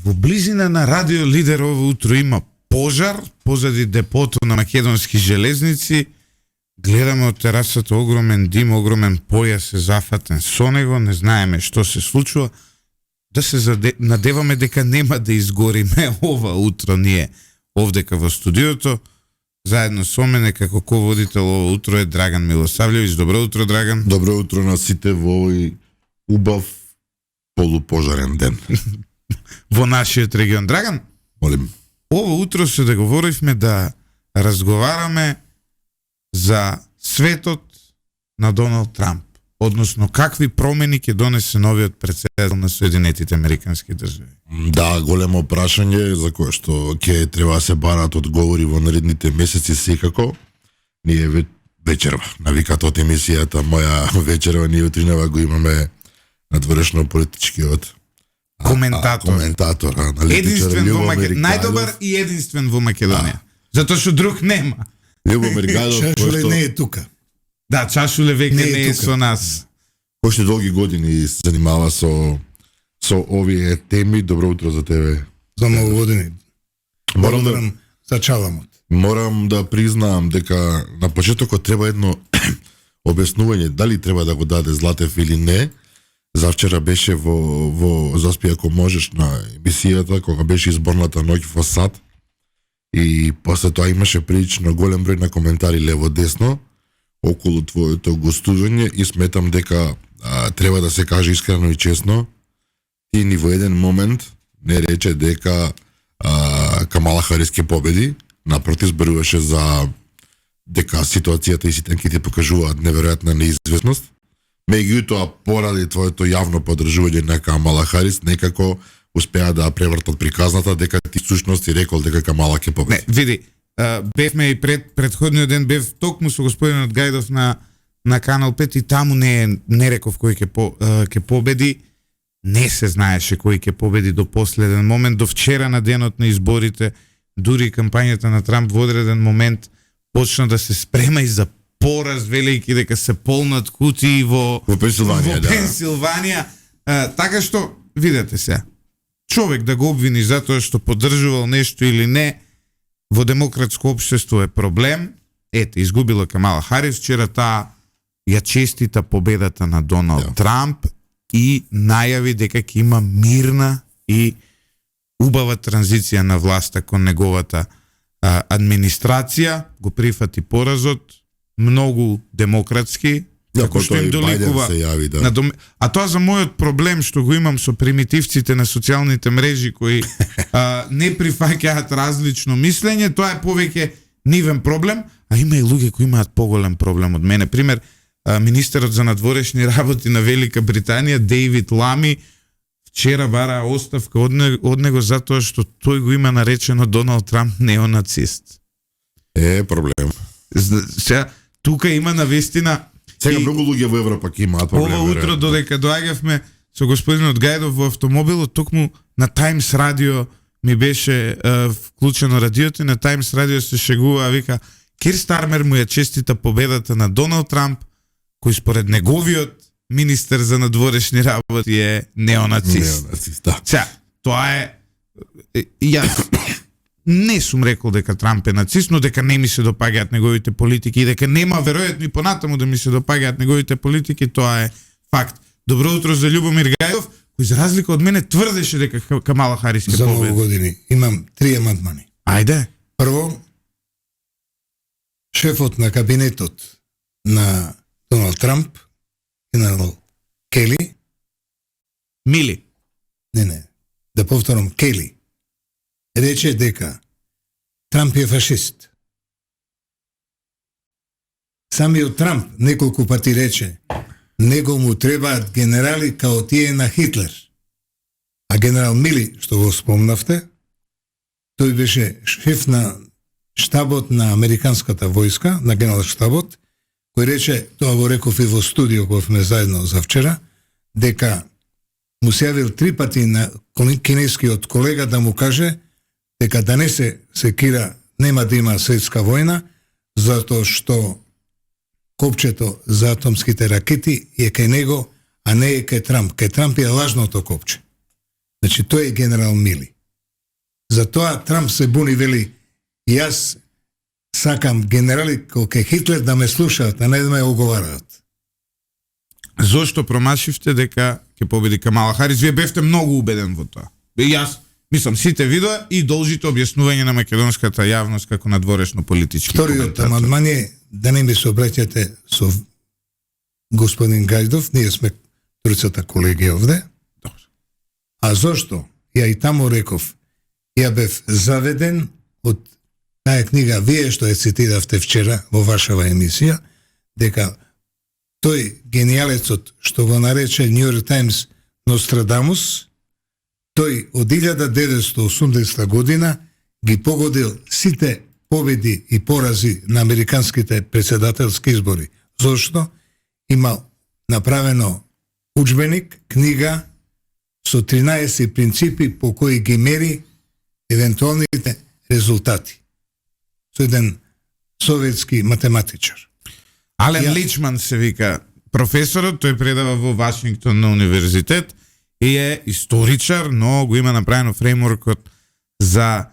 Во близина на Радио Лидер ово утро има пожар позади депото на Македонски железници. Гледаме од терасата огромен дим, огромен појас е зафатен со него, не знаеме што се случува. Да се надеваме дека нема да изгориме ова утро ние овдека во студиото. Заедно со мене како ководител ова утро е Драган Милосављевиќ. Добро утро, Драган. Добро утро на сите во овој убав полупожарен ден. Во нашиот регион. Драган, Молим. ова утро се договоривме да разговараме за светот на Доналд Трамп. Односно, какви промени ќе донесе новиот претседател на Соединетите Американски држави? Да, големо прашање за кое што ќе треба да се барат одговори во наредните месеци секако. Ние вечерва, навикат од емисијата Моја вечерва, ние утринава го имаме надворешно политичкиот Коментатор. Единствен во Македонија. Најдобар и единствен во Македонија. Затоа што друг нема. Љубомир Гајдов, Чашуле не е тука. Да, Чашуле веќе не е со нас. кој што долги години се занимава со овие теми. Добро утро за тебе. За многу години. Морам за чаламот. Морам да признаам дека на почетокот треба едно објаснување дали треба да го даде Златев или не. Завчера беше во Заспи ако можеш на емисијата кога беше изборната ноќ во САД и после тоа имаше прилично голем број на коментари лево-десно околу твоето гостување и сметам дека треба да се каже искрено и честно. Ти ни во еден момент не рече дека Камала Харис ќе победи, напротив зборуваше за дека ситуацијата и сите анкети покажуваат неверојатна неизвестност. Меѓутоа, поради твоето јавно поддржување на Камала Харис, некако успеа да превртат приказната дека ти всушност си рекол дека Камала ќе победи. Не, види, бевме и предходниот ден бев токму со господинот Гајдов на Канал 5 и таму не реков кој ќе победи. Не се знаеше кој ќе победи до последен момент, до вчера на денот на изборите, дури кампањата на Трамп во одреден момент почна да се спрема и за пораз, велејќи дека се полнат кутии во Пенсилванија. Пенсилванија. Така што, видете се, човек да го обвини затоа што поддржувал нешто или не, во демократско општество е проблем. Ете, изгубила Камала Харис, вчера таа ја честита победата на Доналд Трамп и најави дека ќе има мирна и убава транзиција на власта кон неговата администрација, го прифати поразот, многу демократски, како што им доликува. А тоа за мојот проблем што го имам со примитивците на социјалните мрежи кои не прифаќаат различно мислење, тоа е повеќе нивен проблем, а има и луѓе кои имаат поголем проблем од мене. Пример, министерот за надворешни работи на Велика Британија, Дейвид Лами, вчера бара оставка од него затоа што тој го има наречено Доналд Трамп неонацист. Проблем. Сега, тука има навистина. Сега многу луѓе во Европа ќе имаат проблем. Ова утро додека доаѓавме со господинот Гајдов во автомобилот, токму на Таймс радио ми беше вклучено радиото и на Таймс радио се шегува, вика, Кир Стармер му ја честита победата на Доналд Трамп, кој според неговиот министер за надворешни работи е неонацист. Сега, тоа е... Јас не сум рекол дека Трамп е нацист, но дека не ми се допаѓаат неговите политики и дека нема веројатно и понатаму да ми се допаѓаат неговите политики, тоа е факт. Добро утро за Љубомир Гајдов, кој за разлика од мене тврдеше дека Камала Харис ќе победи. За многу години. Имам 3 амандмани. Ајде. Прво, шефот на кабинетот на Доналд Трамп, генерал Кели. Мили. Не. Да повторам, Кели. Рече дека Трамп е фашист. Самиот Трамп неколку пати рече него му требаат генерали као тие на Хитлер. А генерал Мили, што го спомнавте, тој беше шеф на штабот на американската војска, на генерал штабот, кој рече, тоа го реков и во студио кога сме заедно за вчера, дека му се јавил 3 пати на кинескиот колега да му каже дека да не се секира, нема да има светска војна, затоа што копчето за атомските ракети е кај него, а не е кај Трамп. Кај Трамп е лажното копче. Значи, тој е генерал Мили. Затоа Трамп се буни, вели, јас сакам генерали кој Хитлер да ме слушаат, а не да ме оговараат. Зошто промашивте дека ќе победи Камала Харис? Вие бевте многу убеден во тоа. И јас мислам сите видеа и должите објаснување на македонската јавност како надворешно политички Вториот коментатор. амандман е да не ми се обраќате со господин Гајдов, ние сме трицата колеги овде. Добро. А зошто? Ја и таму реков, ја бев заведен од таа книга, вие што ја цитиравте вчера во вашава емисија, дека тој гениалецот што го нарече New York Times Нострадамус, тој од 1980 година ги погодил сите победи и порази на американските председателски избори. Зошто? Има направено учбеник, книга со 13 принципи по кои ги мери евентуалните резултати. Со еден советски математичар. Ален Личман се вика професорот, тој предава во Вашингтон на универзитет и е историчар, но го има направено фреймворкот за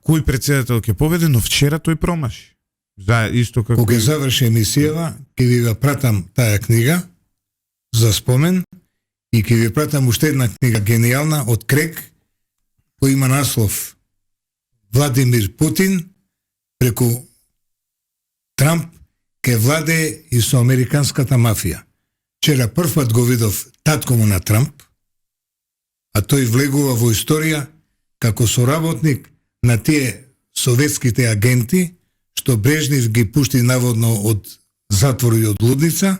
кој председател ќе победи, но вчера тој промаши. За исто како Кога заврши емисијава, ќе ви ја пратам таа книга за спомен и ќе ви пратам уште една книга гениална од Крек, кој има наслов Владимир Путин преку Трамп ке владее и со американската мафија. Вчера првпат го видов татко му на Трамп, а тој влегува во историја како соработник на тие советските агенти што Брежнев ги пушти наводно од затвор и од лудница,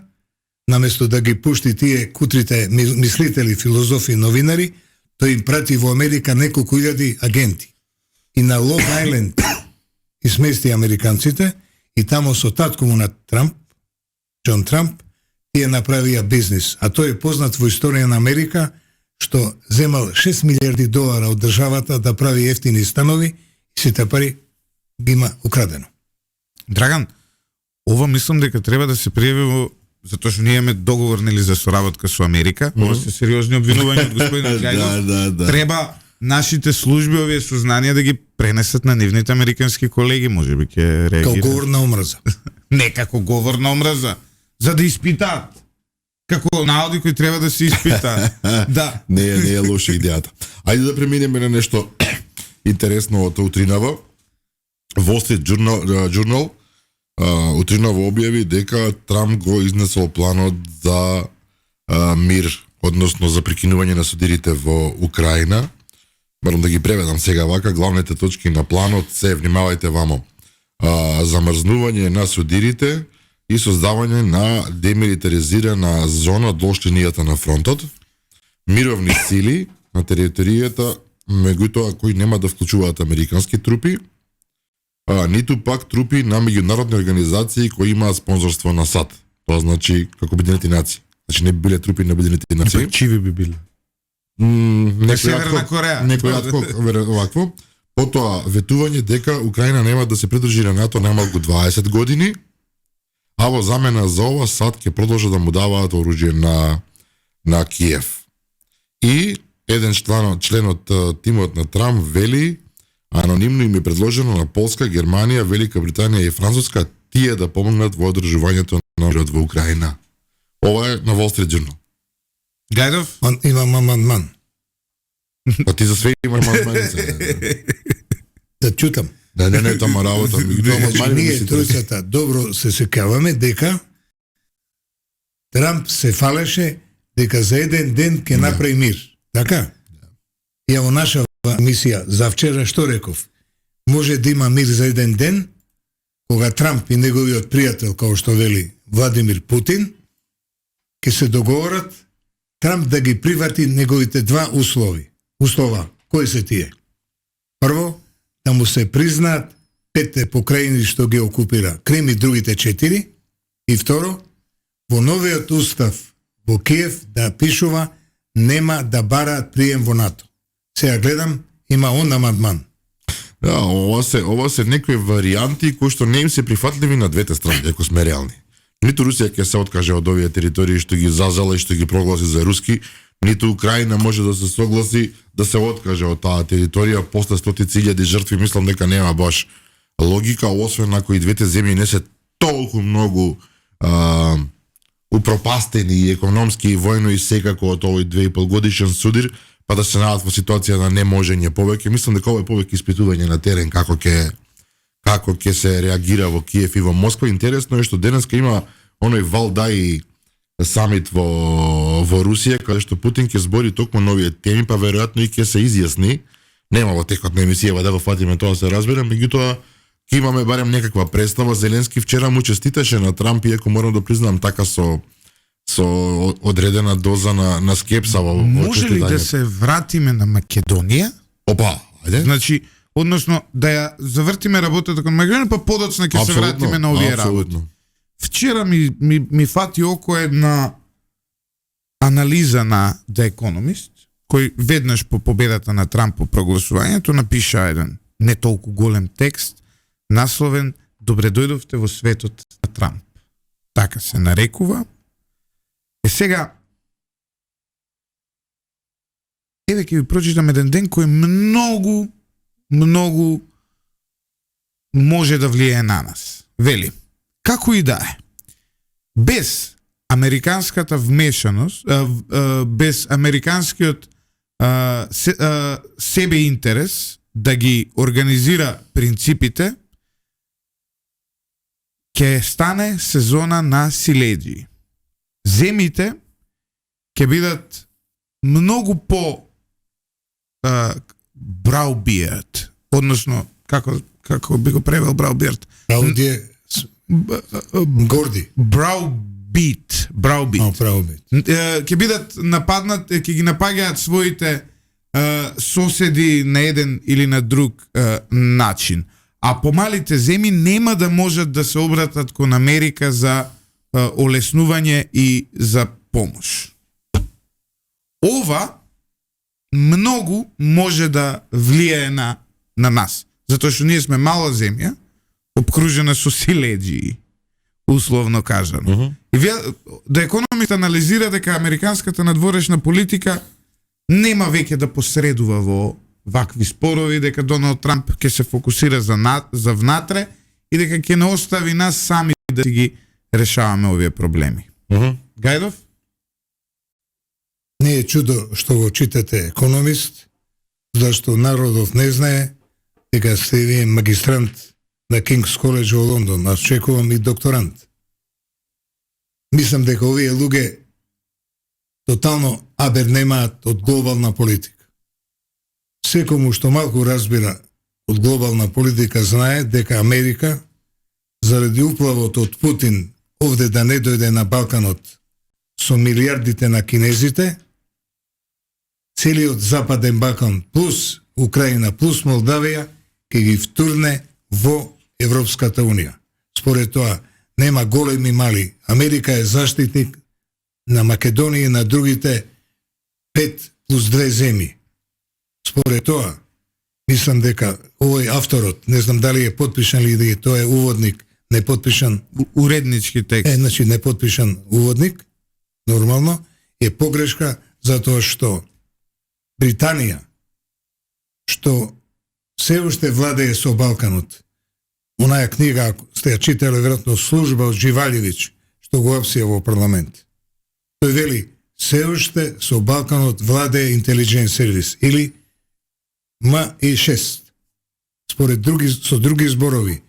наместо да ги пушти тие кутрите мислители, филозофи, новинари, тој им прати во Америка неколку илјади агенти. И на Лонг Айленд и смести американците, и тамо со татко му на Трамп, Џон Трамп, тие направија бизнис. А тој е познат во историја на Америка, што земал $6 милиарди од државата да прави ефтини станови и сите пари ги има украдено. Драган, ова мислам дека треба да се пријави во затоа што ние имаме договор нели за соработка со Америка. Ова се сериозни обвинувања од господинот Гајдов. Да. Треба нашите служби овие сознанија да ги пренесат на нивните американски колеги, можеби ќе реагираат. Као говор на омраза. Не како говор на омраза, за да испитаат. Како наоди кои треба да се испитаат. Да. Не е лоша идејата. Ајде да преминеме на нешто интересно од утринава. Wall Street Journal утринава објави дека Трамп го изнесол планот за мир, односно за прекинување на судирите во Украина. Барам да ги преведам сега вака, главните точки на планот се, внимавајте вамо, замрзнување на судирите и создавање на демилитаризирана зона долж линијата на фронтот, мировни сили на територијата, меѓутоа кои нема да вклучуваат американски трупи, ниту пак трупи на меѓународни организации кои имаат спонзорство на САД. Тоа значи како Обединети нации. Значи не би биле трупи на Обединети нации. Чиви би биле? Северна Кореја. Некој овакво. Потоа ветување дека Украина нема да се придружи на НАТО најмалку 20 години, а во замена за ова САД ќе продолжи да му даваат оружје на Киев. И еден член од тимот на Трамп вели, анонимно им е предложено на Полска, Германија, Велика Британија и Француска тие да помогнат во одржувањето на мирот во Украина. Ова е на Wall Street Journal. Гајдов? Имам амандман. Па ти за све имаш амандмани. Да чутам. Не, тама работа. Значи, ние тројцата добро се сеќаваме дека Трамп се фалеше дека за еден ден ќе направи мир. Така? Ја во наша мисија за вчера што реков? Може да има мир за еден ден, кога Трамп и неговиот пријател, како што вели Владимир Путин, ќе се договорат Трамп да ги привати неговите два услова. Кои се тие? Прво, да му се признаат 5 покрајини што ги окупира Крим и другите 4. И второ, во новиот устав во Киев да пишува нема да бараат прием во НАТО. Сега гледам, има он амандман. Да, ова се некои варианти кои што не им се прифатливи на двете страни, ако сме реални. Ниту Русија ќе се откаже од овие територии што ги зазела и што ги прогласи за руски, ниту Украина може да се согласи да се откаже од таа територија после стотици илјади жртви. Мислам дека нема баш логика, освен ако и двете земји не се толку многу упропастени и економски и војно и секако од овој 2,5 годишен судир, па да се најдат во ситуација на неможење повеќе. Мислам дека ова е повеќе испитување на терен како ќе се реагира во Киев и во Москва. Интересно е што денеска има оној Валдај самит во Русија, каде што Путин ќе збори токму нови теми, па веројатно и ќе се изјасни. Нема во текот на емисијава да го фатиме тоа, се разбира, меѓутоа ќе имаме барем некаква представа. Зеленски вчера му честиташе на Трамп, иако морам да признам така со одредена доза на скепса во Може ли да се вратиме на Македонија? Опа, ајде. Значи, односно да ја завртиме работата кон Македонија, па подоцна ќе се вратиме на овие работи. Вчера ми фати око една анализа на The Economist, кој веднаш по победата на Трамп по прогласувањето напиша еден не толку голем текст, насловен "Добре дојдовте во светот на Трамп". Така се нарекува. Сега, еве ќе ви прочитам еден ден кој многу може да влијае на нас. Вели, како и да е, без американската вмешаност, без американскиот себе интерес да ги организира принципите, ќе стане сезона на силеđи. Земите ќе бидат многу по браубијат, односно како би го превел браубијат? Браудије горди. Браубит. Ќе бидат нападнат, ќе ги напаѓаат своите соседи на еден или на друг начин. А помалите земји нема да можат да се обратат кон Америка за олеснување и за помош. Ова многу може да влијае на нас, затоа што ние сме мала земја, обкружена со силеđи, условно кажано. И The Economist анализира дека американската надворешна политика нема веќе да посредува во вакви спорови, дека Доналд Трамп ќе се фокусира за внатре и дека ќе не остави нас сами да си ги решаваме овие проблеми. Гајдов? Не е чудо што го читате Економист, зашто народов не знае дека сте вие магистрант на Кингс Коледж во Лондон, аз чекувам и докторант. Мислам дека овие луѓе тотално абернемаат од глобална политика. Секому што малку разбира од глобална политика знае дека Америка, заради уплавот од Путин овде да не дојде на Балканот со милиардите на кинезите, целиот Западен Балкан плюс Украина плюс Молдавија ќе ги втурне во Европската Унија. Според тоа, нема големи мали. Америка е заштитник на Македонија и на другите 5 плюс 2 земји. Според тоа, мислам дека овој авторот, не знам дали е подпишан или тоа е уводник, не подпишан уреднички текст. Значи не подпишан уводник, нормално, е погрешка затоа што Британија, што се уште владее со Балканот. Онаја книга, ако сте ја читали, веројатно Служба од Живалјевиќ, што го апсија во парламент. Тој вели, се уште со Балканот владее интелигент сервис, или МИ6. Според со други зборови,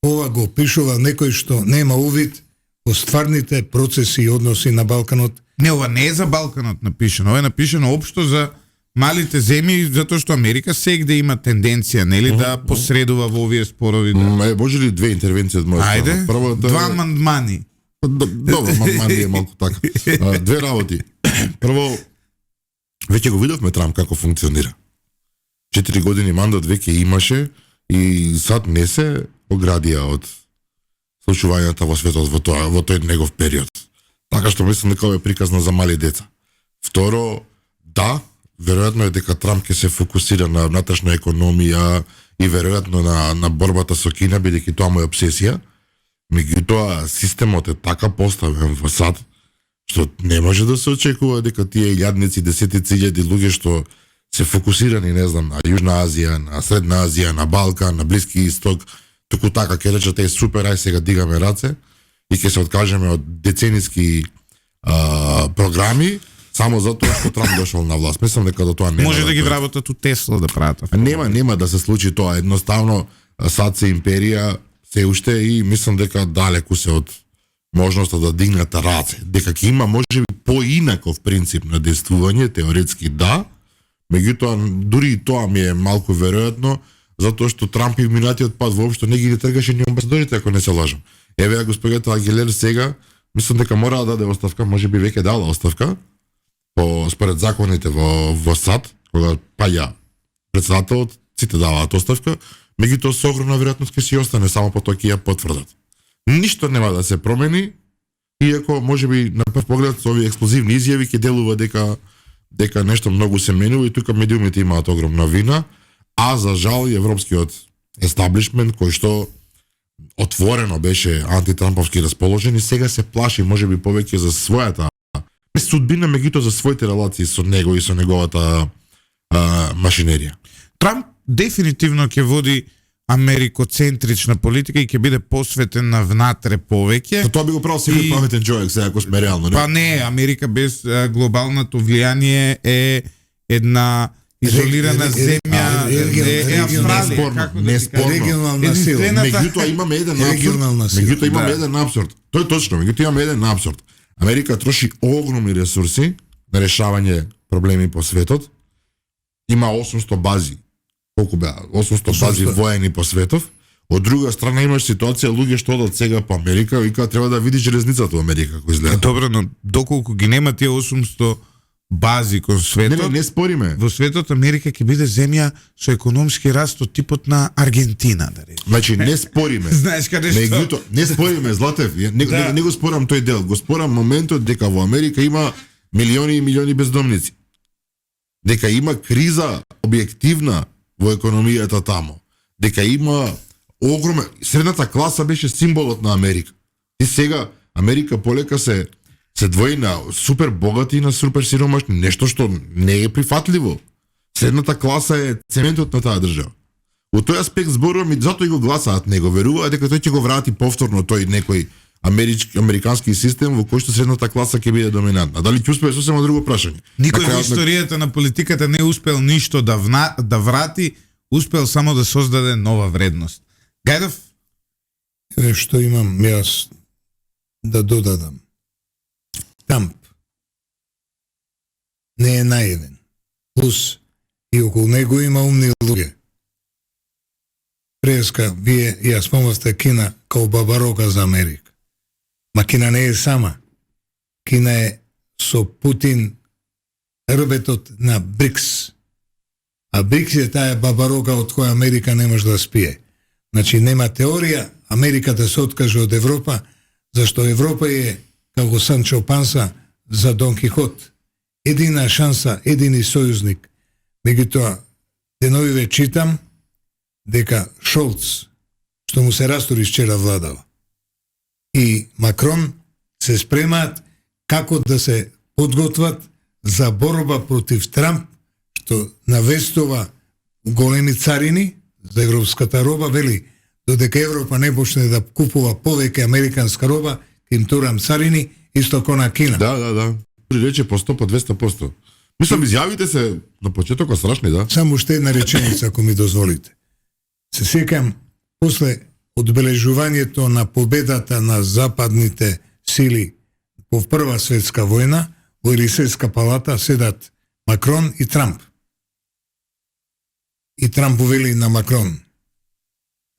ова го пишува некој што нема увид во стварните процеси и односи на Балканот. Не, ова не е за Балканот напишано, ова е напишано општо за малите земји, затоа што Америка сегде има тенденција, нели, да посредува во овие спорови. Може ли две интервенции од моја страна? Ајде, Првата... два мандмани. Добро, мандмани е малку така. Две работи. Прво, веќе го видовме Трамп како функционира. 4 години мандат веќе имаше и сад не се оградија од случувањата во светот во тој негов период. Така што мислам дека ова е приказна за мали деца. Второ, да, веројатно е дека Трамп ќе се фокусира на внатрешна економија и веројатно на борбата со Кина, бидејќи тоа му е обсесија. Меѓутоа, системот е така поставен во САД, Што не може да се очекува дека тие илјадници, десетици илјади луѓе што се фокусирани, не знам, на Јужна Азија, на Средна Азија, на Балкан, на Блиски Исток, туку така ќе речат супер, ај сега дигаме раце и ќе се откажеме од децениски програми само затоа што Трамп дошол на власт. Мислам дека до тоа нема. Може да ги вработат у Тесла да прават. Нема да се случи тоа. Едноставно сад се империја се уште и мислам дека далеку се од можноста да дигнат раце. Дека ќе има можеби поинаков принцип на действување, теоретски да, меѓутоа дури и тоа ми е малку веројатно, затоа што Трамп и минатиот пат воопшто не ги тргаше ни амбасадорите, ако не се лажам. Еве господјата Агилер сега, мислам дека мора да даде оставка, можеби веќе дала оставка, по според законите во САД, кога паѓа претседателот, сите даваат оставка, меѓутоа со огромна веројатност ќе си остане, само по тоа ќе ја потврдат. Ништо нема да се промени, иако можеби на прв поглед со овие експлозивни изјави ќе делува дека нешто многу се менува и тука медиумите имаат огромна вина, а за жал и европскиот естаблишмент кој што отворено беше антитрамповски расположен и сега се плаши можеби повеќе за својата судбина, меѓутоа за своите релации со него и со неговата машинерија. Трамп дефинитивно ќе води америкоцентрична политика и ќе биде посветен на внатре повеќе. Тоа би го правил секој паметен човек, сега ако сме реално, не? Па не, Америка без глобалното влијание е една изолирана земја, е Австралија, неспорно. Меѓутоа имаме еден абсурд. Тој е точно, меѓутоа имаме еден абсурд. Америка троши огромни ресурси на решавање проблеми по светот. Има 800 бази. Колку беа? 800 бази воени по светов. Од друга страна имаш ситуација луѓе што одат сега по Америка и кога треба да види железницата во Америка кој изгледа. Добро, но доколку ги нема тие 800 бази кон светот. Не спориме. Во светот Америка ќе биде земја со економски раст од типот на Аргентина, да речем. Значи не спориме. Знаеш каде што? Меѓутоа, не спориме, Златев. Не го спорам тој дел. Го спорам моментот дека во Америка има милиони и милиони бездомници. Дека има криза објективна во економијата тамо. Дека има огромен... Средната класа беше символот на Америка. И сега Америка полека се двои на супер богати и на супер сиромашни. Нешто што не е прифатливо. Средната класа е цементот на таа држава. Во тој аспект зборувам и затоа и го гласаат него. Веруваат дека тој ќе го врати повторно тој некој американски систем во кој што средната класа ќе биде доминантна. Дали ќе успее сосема друго прашање. Никој во историјата на политиката не успел ништо да врати, успел само да создаде нова вредност. Гајдов? Еве што имам јас да додадам. Трамп не е наивен. Плюс и околу него има умни луѓе. Преска, вие ја спомнавте Кина као бабарога за Америка. Ма Кина не е сама. Кина е со Путин рбетот на БРИКС. А БРИКС е таа бабарога од која Америка не може да спие. Значи нема теорија Америка да се откаже од Европа, зашто Европа е како Санчо Панса за Дон Кихот. Едина шанса, едини сојузник. Меѓутоа, деновиве читам дека Шолц, што му се растори вчера владава, и Макрон се спремаат како да се подготват за борба против Трамп, што навестува големи царини за европската роба, вели, додека Европа не почне да купува повеќе американска роба, им турам царини, исто ко на Кина. Да. Рече по 100, по 200%. Мислам, изјавите се на почетокот страшни, да? Само уште една реченица, ако ми дозволите. Се сеќам, после одбележувањето на победата на западните сили по Прва светска војна, во Елисејска палата седат Макрон и Трамп. И Трамп вели на Макрон: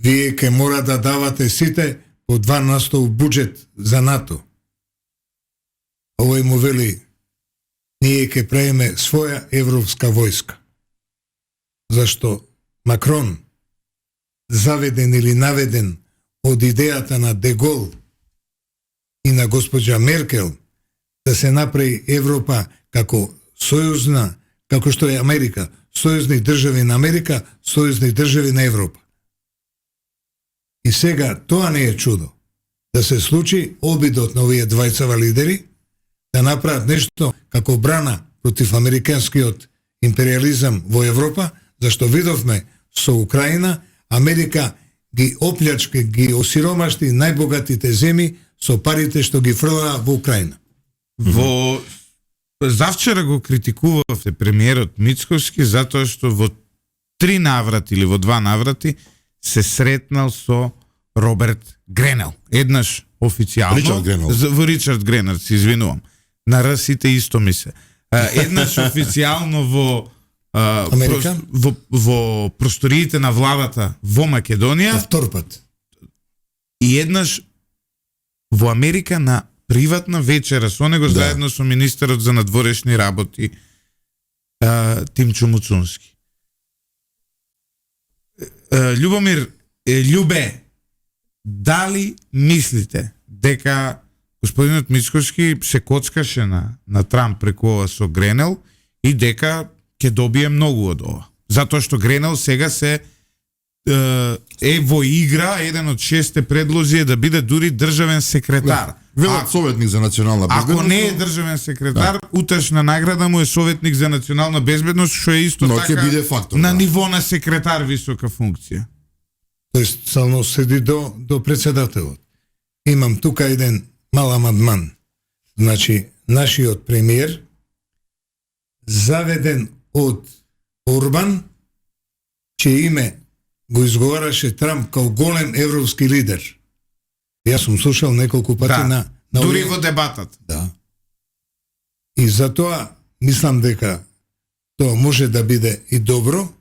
вие ке мора да давате сите по 2% буџет за НАТО. Овој му вели: ние ке правиме своја европска војска. Зашто Макрон, заведен или наведен од идејата на Дегол и на госпоđа Меркел да се направи Европа како сојузна, како што е Америка, сојузни држави на Америка, сојузни држави на Европа. И сега тоа не е чудо да се случи обидот на овие двајцава лидери да направат нешто како брана против американскиот империализам во Европа, зашто видовме со Украина, Америка ги оплячка, ги осиромашти најбогатите земји со парите што ги фрлаа во Украина. Во завчера го критикувавте премиерот Мицкоски затоа што во 3 наврати или во 2 наврати се сретнал со Роберт Гренел. Еднаш официјално Ричард Гренел. Во Ричард Гренел, се извинувам. На рсите исто ми се. Еднаш официјално во Америка? во просториите на владата во Македонија Втор пат. и еднаш во Америка на приватна вечера со него заедно со министерот за надворешни работи Тимчо Муцунски. Љубомир, Љубе, дали мислите дека господинот Мицкоски се коцкаше на Трамп преку ова со Гренел и дека ќе добие многу од ова? Затоа што Гренел сега се во игра, еден од 6 предлози е да биде дури државен секретар. Велат советник за национална безбедност. Ако не е државен секретар, утрешна награда му е советник за национална безбедност, што е исто Но така ќе биде фактор, на да. ниво на секретар висока функција. Тоест, само седи до председателот. Имам тука еден мал амандман. Значи, нашиот премиер, заведен од Орбан, чие име го изговараше Трамп као голем европски лидер. Јас сум слушал неколку пати на дури овие- во дебатат. Да. И затоа мислам дека тоа може да биде и добро,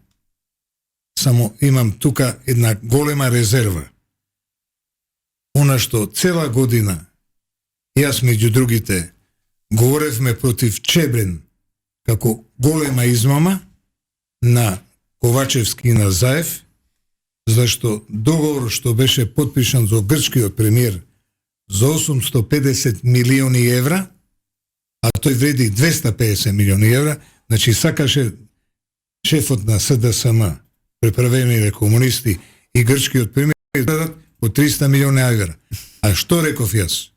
само имам тука една голема резерва. Она што цела година, јас меѓу другите, говоревме против Чебрин како голема измама на Ковачевски и на Заев, зашто договор што беше потпишан за грчкиот премиер за 850 милиони евра, а тој вреди 250 милиони евра, значи сакаше шефот на СДСМ, преправените комунисти и грчкиот премиер да дадат по 300 милиони евра. А што реков јас?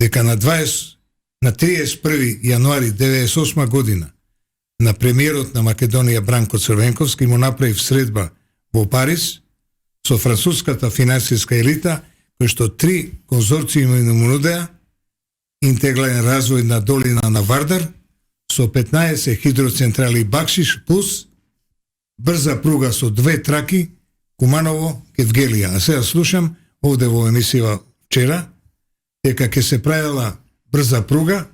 Дека на 31 јануари 98 година на премиерот на Македонија Бранко Црвенковски му направи средба во Париз со француската финансиска елита, кој што 3 конзорциуми му нудеа интегрален развој на долина на Вардар со 15 хидроцентрали Бакшиш плюс брза пруга со 2 траки Куманово Евгелија. А сега слушам овде во емисија вчера дека ќе се правила брза пруга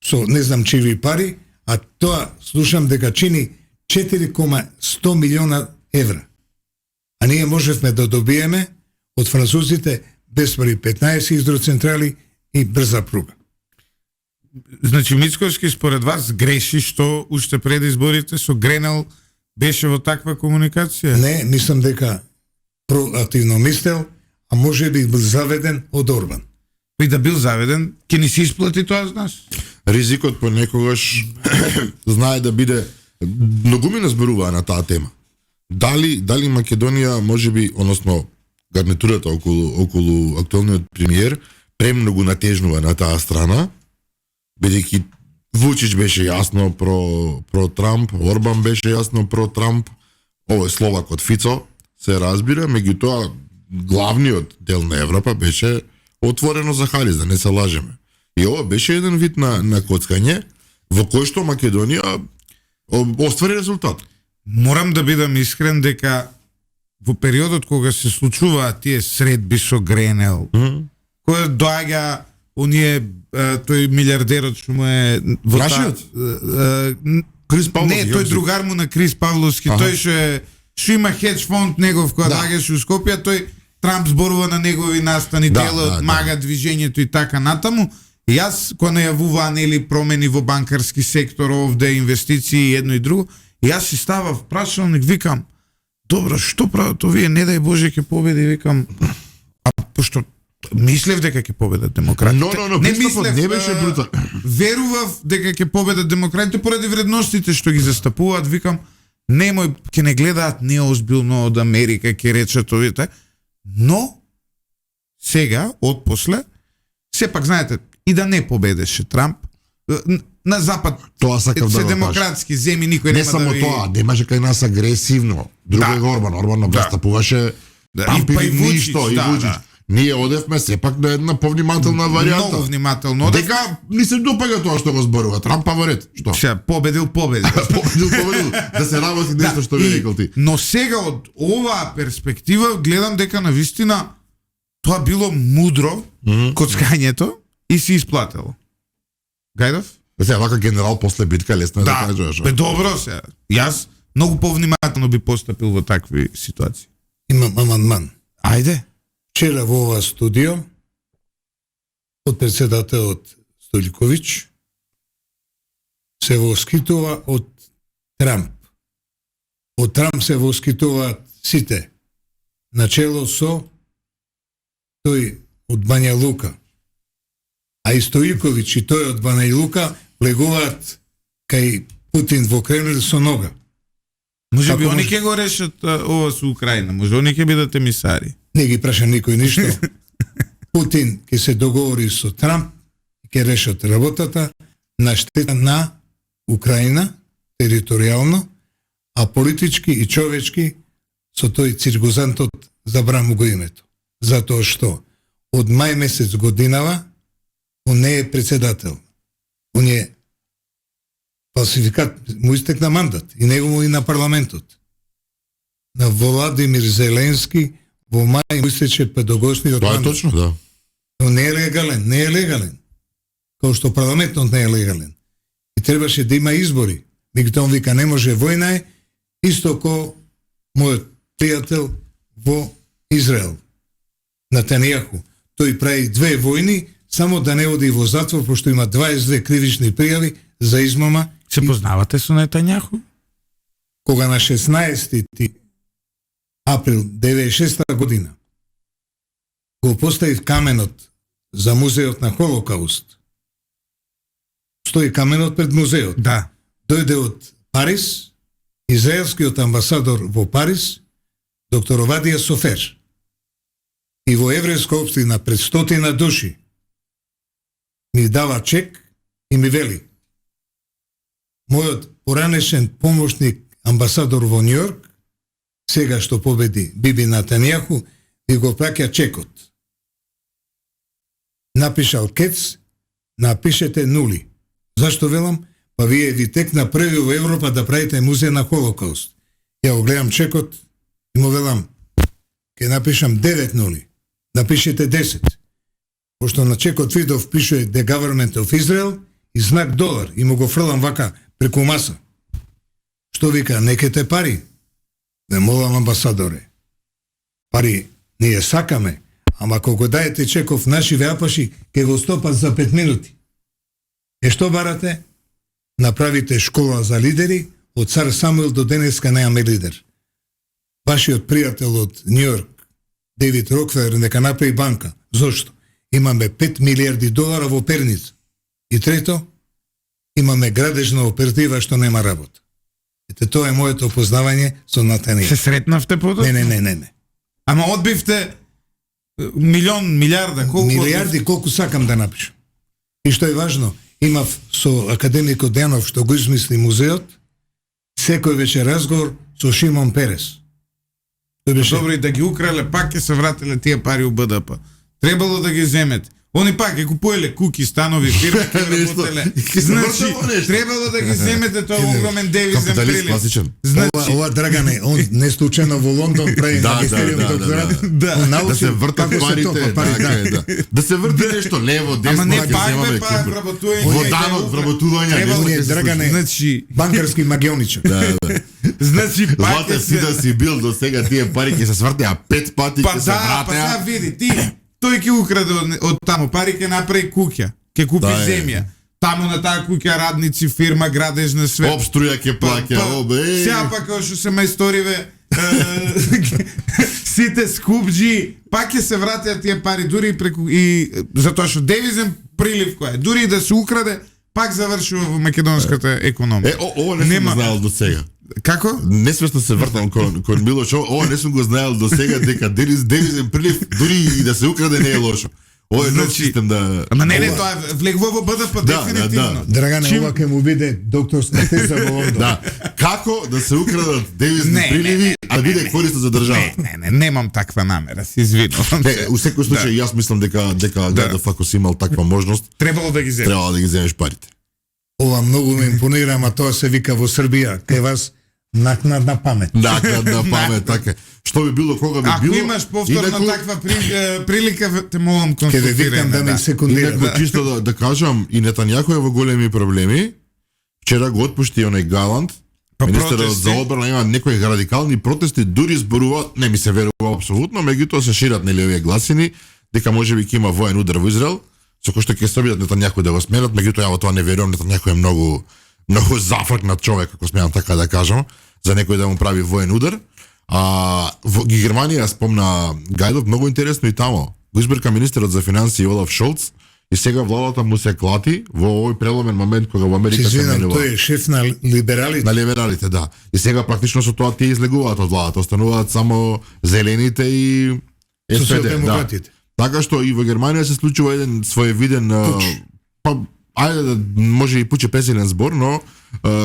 со не знам чиви пари, а тоа слушам дека чини 4,100 милиона евра. А ние можевме да добиеме од французите без пари 15 хидроцентрали и брза пруга. Значи Мицкоски според вас греши што уште пред изборите со Гренел беше во таква комуникација? Не, мислам дека проактивно мислел, а може би бил заведен од Орбан. И да бил заведен, ќе ни се исплати тоа за нас? Ризикот понекогаш знае да биде, многумина зборуваа на таа тема. Дали Македонија можеби, односно гарнитурата околу актуелниот премиер премногу натежнува на таа страна, бидејќи Вучич беше јасно про Трамп, Орбан беше јасно про Трамп, овој Словак од Фицо се разбира, меѓутоа главниот дел на Европа беше отворено за Харис, да не се лажеме. И ова беше еден вид на коцкање во кој што Македонија оствари резултат. Морам да бидам искрен дека во периодот кога се случуваат тие средби со Гренел, кој доаѓа оние тој милиардерот што му е во Нашиот? Крис Павловски. Не, тој другар му на Крис Павловски, тој што има хедж фонд негов кој доаѓаше у Скопје, тој Трамп зборува на негови настани, делот, мага движењето и така натаму. И јас, кога најавуваа нели промени во банкарски сектор овде, инвестиции едно и друго, и јас си ставав прашалник, викам, добро, што прават овие, не дај Боже ќе победи, викам, а пошто мислев дека ќе победат демократите. Но, пристапот не беше брутал. Верував дека ќе победат демократите поради вредностите што ги застапуваат, викам, немој, ќе не гледаат неозбилно од Америка, ќе речат овие, но сега, отпосле, сепак, знаете, и да не победеше Трамп. На запад Тоа сакам да се го кажам. демократски земји никој Не нема само да ви... тоа, немаше кај нас агресивно. Друго е Орбан. Орбан настапуваше Трамп па или и Вучич, ништо, и да, Вучич. да. Ние одевме сепак на една повнимателна варијанта. Многу внимателно. Дека ни се допаѓа тоа што го зборува Трамп, па во ред. Што? Сега, победил. Победил, да се работи нешто што ви рекол ти. Но сега од оваа перспектива гледам дека на вистина тоа било мудро коцкањето и се исплатило. Гајдов? Сега вака генерал после битка лесно е да кажеш. Бе добро сега. Јас многу повнимателно би постапил во такви ситуации. Имам амандман. Ајде. Вчера во ова студио од председателот Стојковиќ се воскитува од Трамп. Од Трамп се воскитуваат сите. Начело со тој од Бања Лука. А и Стојковиќ и тој од Бања Лука легуваат кај Путин во Кремљ со нога. Може Како би они може? ќе го решат ова со Украина. Може они ќе бидат емисари. Не ги праша никој ништо. Путин ќе се договори со Трамп и ќе решат работата на штета на Украина, територијално, а политички и човечки со тој циркузантот забрам го името. Затоа што од мај месец годинава он не е председател. Он е фалсификат, му истекна мандат и него и на парламентот. На Владимир Зеленски во мај му истече педагогсниот Тоа е мандат. точно, да. Но не е легален. Као што парламентот не е легален. И требаше да има избори. Меѓутоа он вика не може војна е, исто ко мојот пријател во Израел. Натанијаху. Тој прави 2 војни само да не оди во затвор, пошто има 22 кривични пријави за измама. Се познавате со Нетањаху? Кога на 16 април 96 година го поставив каменот за музеот на Холокауст. Стои каменот пред музеот. Да. Дојде од Париз, израелскиот амбасадор во Париз, доктор Овадија Софер. И во еврејска општина пред 100 души ми дава чек и ми вели: мојот поранешен помошник амбасадор во Њујорк, сега што победи Биби Натанијаху, ви го праќа чекот. Напишал кец, напишете нули. Зашто велам? Па вие ви текна први во Европа да правите музеј на Холокауст. Ја го гледам чекот и му велам: ке напишам 9 нули. Напишете 10. Пошто на чекот видов пишува The Government of Israel и знак $, и му го фрлам вака преку маса. Што вика, некете пари? Ве молам амбасадоре. Пари ние сакаме, ама кога даете чеков наши веапаши, ке го стопат за 5 минути. Е што барате? Направите школа за лидери, од цар Самуил до денеска немаме лидер. Вашиот пријател од Њујорк, Девид Рокфелер, нека направи банка. Зошто? Имаме $5 милиарди во перница. И трето, имаме градежна оператива што нема работа. Ете, тоа е моето опознавање со Натанијаху. Се сретнавте по тоа? Не. Ама одбивте милион, милиарда, колку? Милиарди колку сакам да напишам. И што е важно, имав со академикот Денов што го измисли музеот, секој вече разговор со Шимон Перес. Тој беше Добро, и да ги украле, пак ќе се вратиле тие пари у БДП. Требало да ги земете. Они пак ќе купуеле куки, станови, фирми, ќе Нешто. работеле. Ќе се Значи, вртело нешто. требало да ги земете тој огромен девизен Капиталист прилив. класичен. Значи, ова Драгане, он не случајно во Лондон прави Да, магистериум да, да, докторат. да. Он Да научи се вртат како се парите, топат пари, да. Да се врти нешто лево, десно, ама не ќе пак земаме бе, па кемпер. вработување. Воданот, вработување, Требало Он нешто е ќе се Драгане, Значи, банкарски магионичар. значи пак Злате ќе си да се... си бил до сега, тие пари ќе се свртеа 5 пати, Па ќе се да, па сега вратеа. види, ти, тој ќе украде од таму пари, ќе направи куќа, ќе купи Да, е. земја. Таму на таа куќа радници, фирма, градежна, све. Обструја ќе плаќа, обе. Сега пак како што се мајсториве, сите скупџи, пак ќе се вратеа тие пари, дури и преку и затоа што девизен прилив кој е, дури и да се украде, пак завршува во македонската економија. Ова не сум Нема- го знаел до сега. Како? Несвесно се вртам кон Милош, ова не сум го знаел до сега дека девизен прилив, дури и да се украде не е лошо. Ова е нов Значи, систем да... Ама не, тоа влегува во БДП, Да, дефинитивно. Драгане, Чим- ова ќе му биде докторска теза во Лондон. Да, како да се украдат девизни Не, приливи, а биде корисно за државата. Не, немам таква намера, се извинувам. Не, у секој случај јас мислам дека Гајдов ако си имал таква можност, Требало да ги земе. требало да ги земеш парите. Ова многу ме импонира, ама тоа се вика во Србија. Кај вас накнадна памет. Да памет, така. Што би било, кога би Ако било. имаш повторно инаку- таква прилика, те молам Ке ве консултирај викам да ме, ме секундира. Инаку чисто да кажам, и Нетањаху е во големи проблеми. Вчера го отпушти оној Галанд, Па министерот протести. за одбрана, има некои радикални протести, дури зборуваат, не ми се верува апсолутно, меѓутоа се шират нели овие гласини дека можеби ќе има воен удар во Израел, со кој што ќе се обидат Нетањаху да го сменат, меѓутоа ја во тоа не верувам, Нетањаху е многу зафркнат човек, ако смеам така да кажам, за некој да му прави воен удар. Во Германија спомна Гајдов, многу интересно и тамо. Го избрка министерот за финансии Олаф Шолц и сега владата му се клати во овој преломен момент кога во Се Америка се извинам, менува. тој е шеф на либералите. На либералите, да. И сега практично со тоа тие излегуваат од владата, остануваат само зелените и СПД. Да. Социјалдемократите. Така што и во Германија се случува еден своевиден па ајде да може и пуче песилен збор, но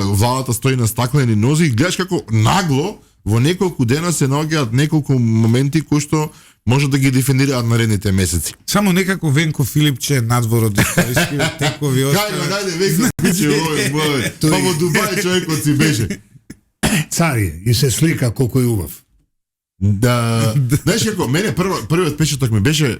владата стои на стаклени нози и гледаш како нагло во неколку дена се наоѓаат неколку моменти кои што може да ги дефинираат наредните месеци. Само некако Венко Филипче надвор од историски текови Гајде, веќе пиче овој. Па во Дубај човекот си беше. Цар е и се слика колку е убав. Да, знаеш како, мене првиот печаток ми беше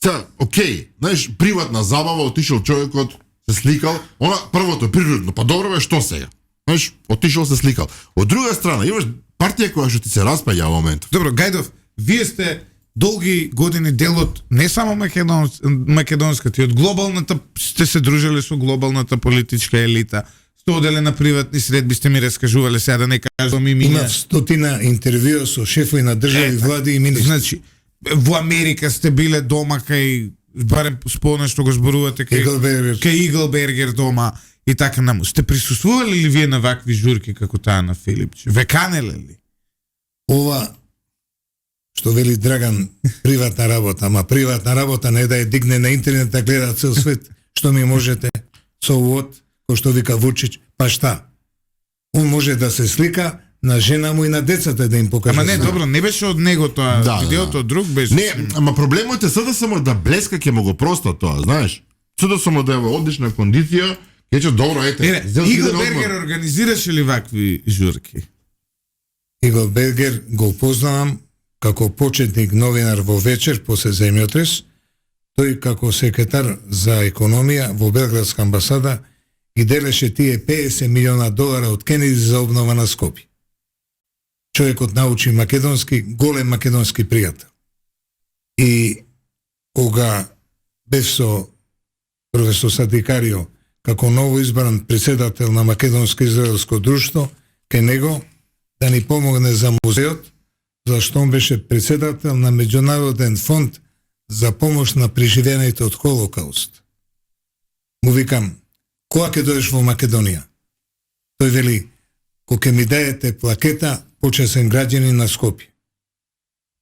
сега, окей, знаеш, приватна забава, отишол човекот, се сликал, она првото природно, па добро бе, што сега? Знаеш, отишол се сликал. Од друга страна, имаш партија која што ти се распаѓа во моментов. Добро, Гајдов, вие сте долги години дел од не само македонската, и од глобалната, сте се дружеле со глобалната политичка елита, сте оделе на приватни средби, сте ми раскажувале, сега да не кажувам и Има мина. стотина интервјуа со шефови на држави, влади и министри. Значи, во Америка сте биле дома кај, барем спомнам што го зборувате, Иглбергер. кај Иглбергер дома и така наму. Сте присуствували ли вие на вакви журки како таа на Филипче? Веканеле ли? Ова што вели Драган приватна работа, ама приватна работа не да ја дигне на интернет да гледа цел свет. Што ми можете со увод, кој што вика Вучич, па шта? Он може да се слика на жена му и на децата да им покаже. Ама не, добро, не беше од него тоа, Да, видеото од друг беше. Не, ама проблемот е sada само да блеска ќе му го проста тоа, знаеш. Sada само да е во одлична кондиција, ќе че добро ете. зел си иден Иглбергер одмор. организираше ли вакви журки? Иглбергер го познавам како почетник новинар во вечер после земјотрес, тој како секретар за економија во Белградска амбасада ги делеше тие 50 милиона долара од Кенеди за обнова на Скопје. Човекот научи македонски, голем македонски пријател. И кога бев со професор Сатикарио како ново избран председател на Македонско-израелско друштво, кај него да ни помогне за музеот, зашто он беше председател на Меѓународен фонд за помош на преживените од Холокауст. Му викам, кога ќе дојдеш во Македонија? Тој вели, кога ќе ми даете плакета почесен граѓанин на Скопје.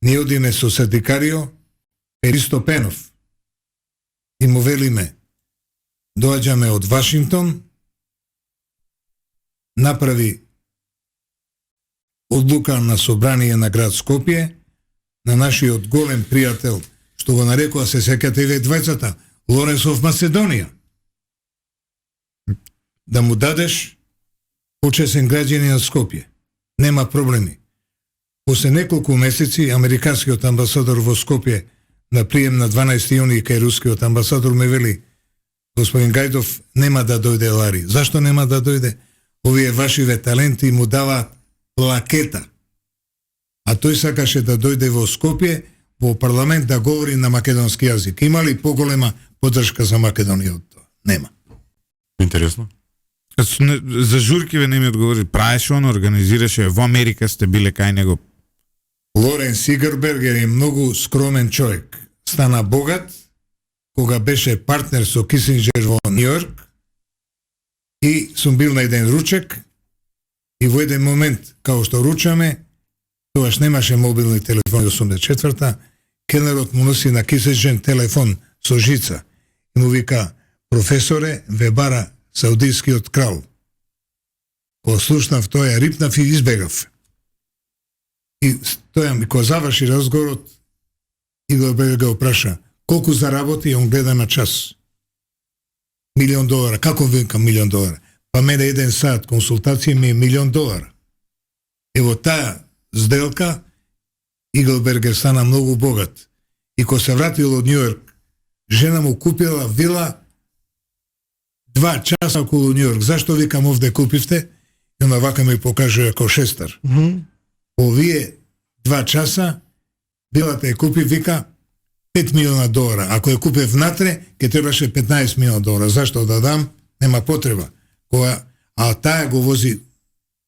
Ние одиме со Сатикарио, Ристо Пенов, и му велиме, доаѓаме од Вашингтон, направи одлука на собрание на град Скопје, на нашиот голем пријател, што го нарекува, се сеќате и ве двајцата, Лоренсов Македонија. Да му дадеш почесен граѓанин на Скопје. Нема проблеми. После неколку месеци, американскиот амбасадор во Скопје на прием на 12 јуни кај рускиот амбасадор ме вели, господин Гајдов нема да дојде Лари. Зашто нема да дојде? Овие вашиве таленти му даваат плакета. А тој сакаше да дојде во Скопје, во парламент да говори на македонски јазик. Има ли поголема поддршка за Македонија од тоа? Нема. Интересно. За журкиве не ми одговори. Правеше он, организираше, во Америка сте биле кај него. Лорен Сигербергер е многу скромен човек. Стана богат кога беше партнер со Кисинџер во Њујорк и сум бил на еден ручек и во еден момент, као што ручаме, тогаш немаше мобилни телефони 84-та, келнерот му носи на кисечен телефон со жица и му вика: професоре, ве бара саудискиот крал. Кога слушнав тоа, ја рипнав и избегав. И стојам, и кога заврши разговорот, Иглбергер го праша: колку заработи? И он гледа на час. $1,000,000. Како викам $1,000,000? Па мене 1 сат консултација ми е $1,000,000. Ево таа сделка Иглбергер стана многу богат. И кога се вратил од Њујорк, жена му купила вила 2 часа околу Њујорк. Зашто викам овде купивте? И она вака ми покажува како шестар. Овие 2 часа вилата ја купи, вика, $5,000,000. Ако ја купев внатре, ќе требаше $15,000,000. Зашто да дам? Нема потреба. А таа го вози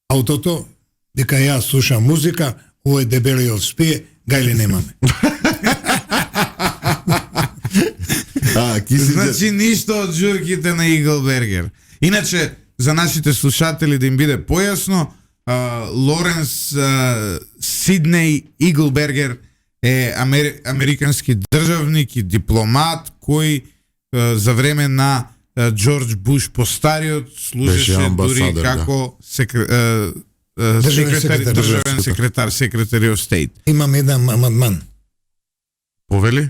аутото, вика, ја слушам музика, овој дебелиот спие, гајли немаме. Значи ништо од журките на Иглбергер. Иначе, за нашите слушатели да им биде појасно, Лоренс Сиднеј Иглбергер е американски државник и дипломат кој за време на Џорџ Буш постариот служеше дури како државен секретар, Secretary of State. Имам еден амандман. Повели?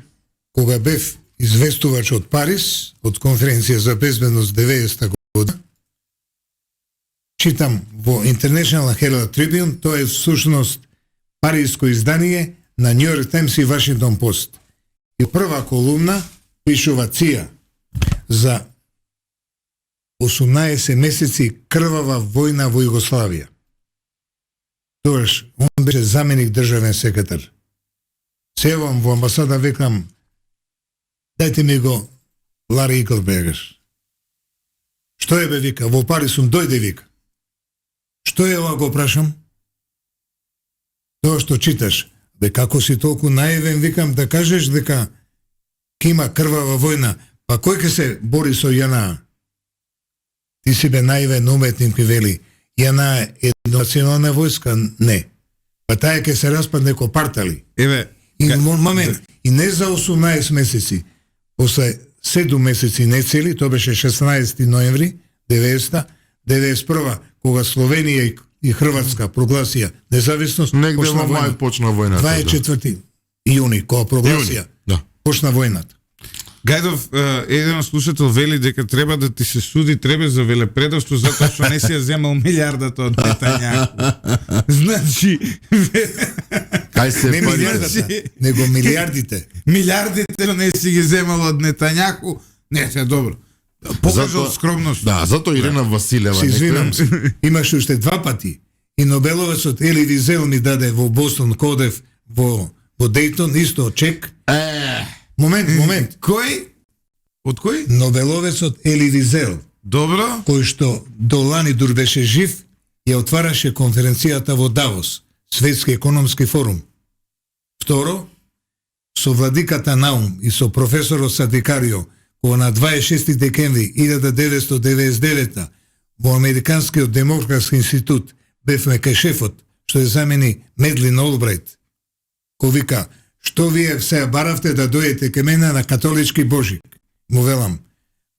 Кога бев известувач од Париз, од конференција за безбедност 90-та година, читам во International Herald Tribune, тоа е всушност паризско издание на New York Times и Washington Post. И прва колумна пишува ЦИА за 18 месеци крвава војна во Југославија. Тоаш, он беше заменик државен секретар. Севам во амбасада, викам: дајте ми го Лари Иглбергер. Што е бе, вика, во Париз сум, дојде, вика. Што е ова, го прашам? Тоа што читаш. Бе, како си толку наивен, викам, да кажеш дека ке има крвава војна, па кој ке се бори со ЈНА? Ти си бе наивен уметник, ми вели. ЈНА е национална војска? Не. Па таа ке се распадне ко партали. Еве, и момент, и не за 18 месеци, после 7 месеци не цели, тоа беше 16 ноември 90-91, кога Словенија и Хрватска прогласија независност, негде во мај почна војната. 24 јуни, кога прогласија, почна војната. Гајдов, еден слушател вели дека треба да ти се суди треба за велепредавство затоа што не си ја земал милиардата од Нетањаку. Значи, кај се не милиардата, него милиардите. Милиардите не си ги земал од Нетањаку. Не, се добро. Покажал скромност. Да, затоа Ирена Василева. Се извинам се. Имаше уште 2 пати. И Нобеловецот Ели Визел ми даде во Бостон, Кодев, во Дејтон, исто чек. Момент. Кој? Од кој? Нобеловецот Ели Визел. Добро. Кој што до лани дур беше жив, ја отвараше конференцијата во Давос, Светски економски форум. Второ, со владиката Наум и со професорот Садикарио, кога на 26 декември 1999 во Американскиот демократски институт бевме кај шефот, што ја замени Медлин Олбрайт, кој вика: што вие се баравте да дојдете ке мене на католички Божик? Му велам,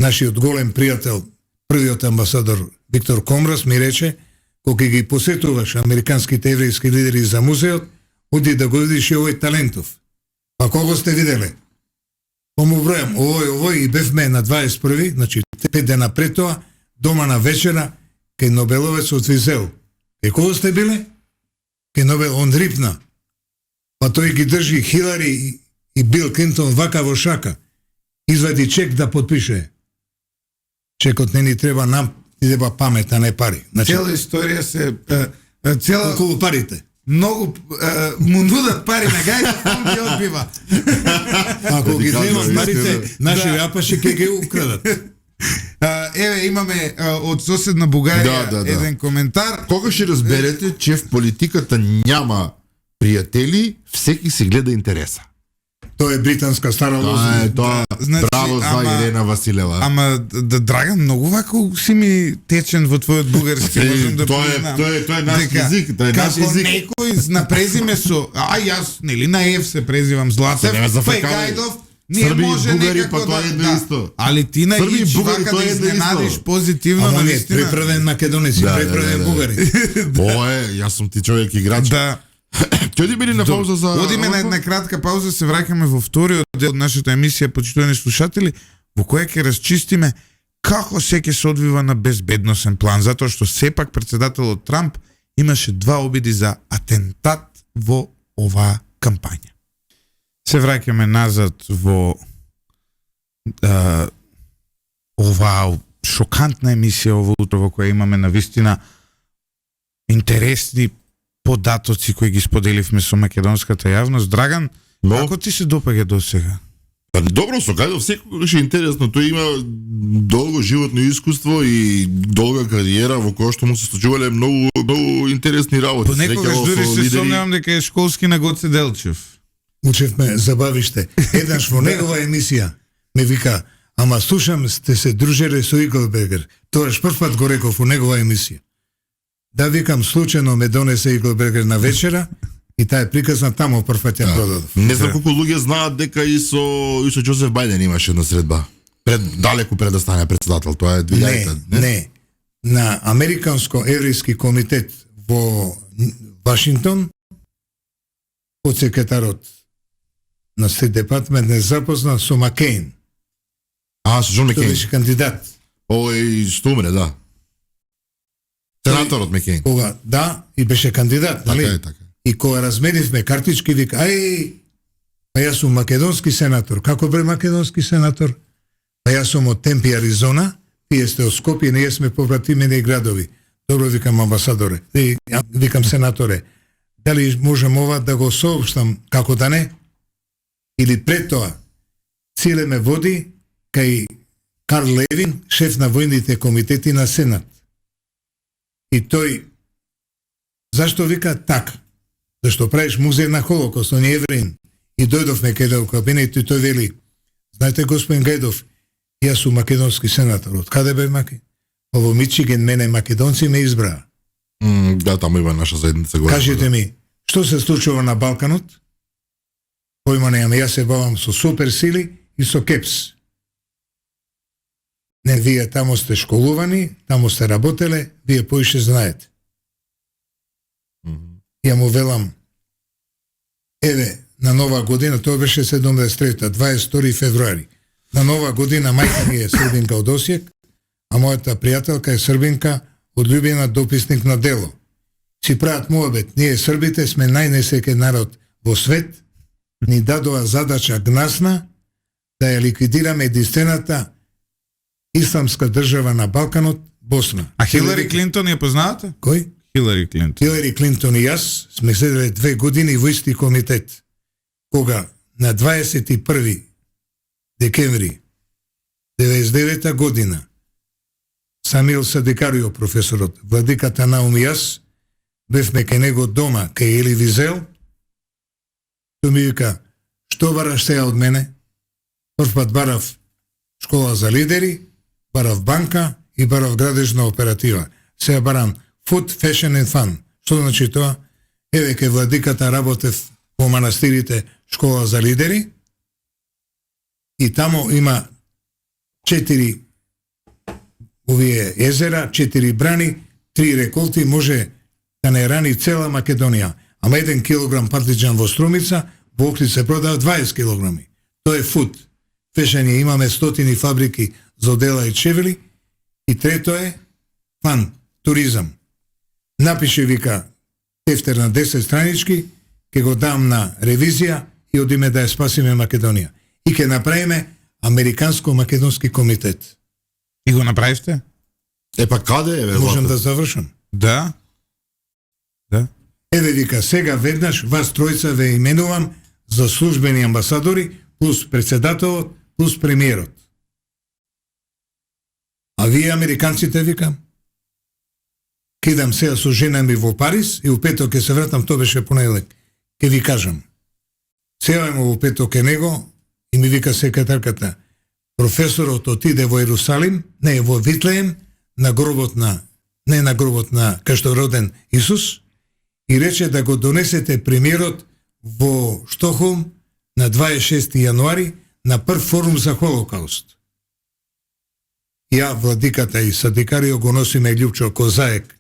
нашиот голем пријател, првиот амбасадор Виктор Комрас ми рече, кога ги посетуваш американските еврејски лидери за музеот, оди да го видиш и овој талентов. Па кого сте виделе? Му бројам, овој и бевме на 21, значи 5 дена пред тоа, дома на вечера, кај Нобеловецот Визел. Кај кого сте биле? Кај Нобел, он рипна. Па тој ги држи Хилари и Бил Клинтон вака во шака. Извади чек да подпише. Чекот не ни треба, нам ни треба памет, а не пари. Значи, цела историја се цела околу парите. Многу му нудат пари на Гајдов, он ги одбива. Ако ги земат парите, наши апаши ќе ги украдат. Еве имаме од соседна Бугарија еден коментар. Кога ќе разберете че в политиката няма пријатели, всеки се гледа интереса. Тоа е британска стара лоза. Тоа, Значи, браво за ама- Ирена Василева. Ама Драган, многу вако си ми течен во твојот бугарски, можам да Тоа е признам. тоа е наш дека език, тоа е наш како език. некој на презиме со, јас нели на Ев се презивам Златев, Се нема за па и фекали. Гајдов, ние Срби и може бугари, некако па тоа е едно исто. Али ти на Срби и Ич бугари, вака тоа да е едно изненадиш исто. позитивно, Ама на не, вистина. преправен македонеци, Да, преправен да, да. бугари. Ова е, јас сум ти човек играч. Да. Ќе оди били на пауза за... Одиме на една кратка пауза, се враќаме во вториот дел од нашата емисија, почитувани слушатели, во која ќе расчистиме како се ќе се одвива на безбедносен план, затоа што сепак председателот Трамп имаше 2 обиди за атентат во оваа кампања. Се враќаме назад во оваа шокантна емисија ово утро во која имаме на вистина интересни податоци кои ги споделивме со македонската јавност. Драган, Но? како ти се допаѓа до сега? Па, добро, со Гајдов секогаш е интересно, тој има долго животно искуство и долга кариера во која што му се случувале многу интересни работи. Понекогаш Среќавал дури со се лидери. сомневам дека е школски на Гоце Делчев. Учевме забавиште. Еднаш во негова емисија ме вика, ама слушам сте се дружеле со Иглбергер. Тоаш прв пат го реков во негова емисија. Да, викам, случајно ме донесе Иглбергер на вечера и таа е приказна тамо прв пат ја продадов. Не знам колку луѓе знаат дека и со Џозеф Бајден имаше една средба. Далеку пред да стане председател, тоа е 2000. Не. На Американско-еврејски комитет во Вашингтон од секретарот на Стейт департмент не запозна со Маккейн. А, со Джон Тој Маккейн. беше кандидат. Овој што умре, да. Сенаторот Маккейн. Кога, да, и беше кандидат, нали? Така е, така. И кога разменивме картички, вика, ај, па јас сум македонски сенатор. Како бре македонски сенатор? Па јас сум од Темпи, Аризона, тие сте од Скопје, ние сме повратимени градови. Добро, викам амбасадоре. И, викам сенаторе, дали можем ова да го соопштам, како да не? Или пред тоа, Циле ме води кај Карл Левин, шеф на војните комитети на Сенат. И тој, зашто вика така? Зашто правиш музеј на Холокост, он е евреин. И дојдовме кај у кабинет и тој вели, знаете господин Гајдов, јас сум македонски сенатор. Од каде бе Маки? Во Мичиген мене македонци ме избраа. Да, таму има наша заедница горе. Кажете ми, што се случува на Балканот? Појма немам, јас се бавам со суперсили и со КЕПС. Не, вие тамо сте школувани, тамо сте работеле, вие поише знаете. Ја му велам, еве, на нова година, тоа беше 73-та, 22 февруари. На нова година мајка ми е србинка од Осијек, а мојата пријателка е србинка од Љубена, дописник на дело. Си прават муабет, ние србите сме најнесеќен народ во свет, ни дадоа задача гнасна да ја ликвидираме единствената исламска држава на Балканот, Босна. А Хилари Клинтон ја познавате? Кој? Хилари Клинтон. Хилари Клинтон и јас сме седеле 2 години во исти комитет. Кога на 21 декември 99 година Самил Садикарио, професорот, владиката Наум и јас, бевме кај него дома, кај Ели Визел, тој ми вика, што бараш сега од мене? Прв пат барав школа за лидери, барав банка и барав градежна оператива. Сега барам Food, Fashion and Fun. Што значи тоа? Еве кај владиката работев во манастирите школа за лидери и тамо има 4 овие езера, 4 брани, 3 реколти, може да не рани цела Македонија. Ама 1 килограм патлиџан во Струмица, во Охрид се продава 20 килограми. Тоа е фуд. Фешање, имаме стотини фабрики за одела и чевели. И трето е фан, туризам. Напише, вика, тефтер на 10 странички, ќе го дам на ревизија и одиме да ја спасиме Македонија. И ќе направиме Американско-македонски комитет. И го направивте? Па каде е, бе, Можам Злато? да завршам? Да. Да. Еве, вика, сега веднаш вас тројца ве именувам за службени амбасадори, плюс председателот, плюс премиерот. А вие американците, викам, кидам сега со жена ми во Париз и у петок ќе се вратам, тоа беше понеделник. Ке ви кажам. Сејаваме во пето ке него и ми вика секретарката, професорот отиде во Ерусалим, не во Витлеем, на гробот на, не на гробот на кај што е роден Исус, и рече да го донесете премиерот во Штокхолм на 26 јануари на прв форум за Холокауст. Ја, владиката и садикарио го носиме Љупчо Козаек,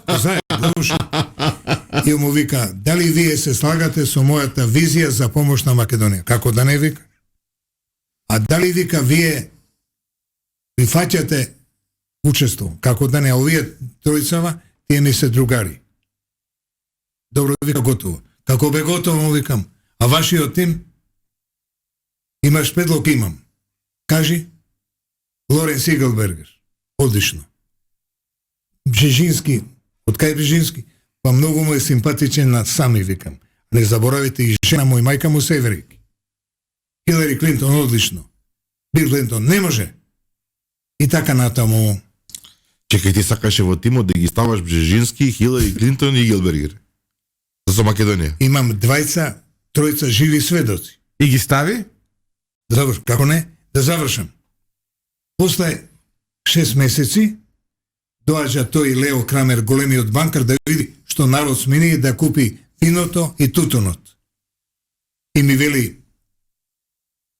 Козаек, и му вика, дали вие се слагате со мојата визија за помош на Македонија? Како да не вика? А дали вика вие прифаќате учество? Како да не? Овие тројцава, тие ми се другари. Добро, вика, готово. Како бе готово, му викам, а вашиот тим? Имаш предлог? Имам. Кажи. Лоренс Иглбергер. Одлично. Бжежински. Од кај Бжежински? Па многу му е симпатичен на сами, викам. Не заборавите и жена му и мајка му се еврејки. Хилари Клинтон одлично. Бил Клинтон не може. И така натаму. Чекај, ти сакаше во тимот да ги ставаш Бжежински, Хилари Клинтон и Игелбергер. За Македонија. Имам тројца живи сведоци. И ги стави? Добро, како не? Да завршам. После 6 месеци доаѓа тој Лео Крамер, големиот банкар, да види што народ смени да купи виното и тутунот. И ми вели,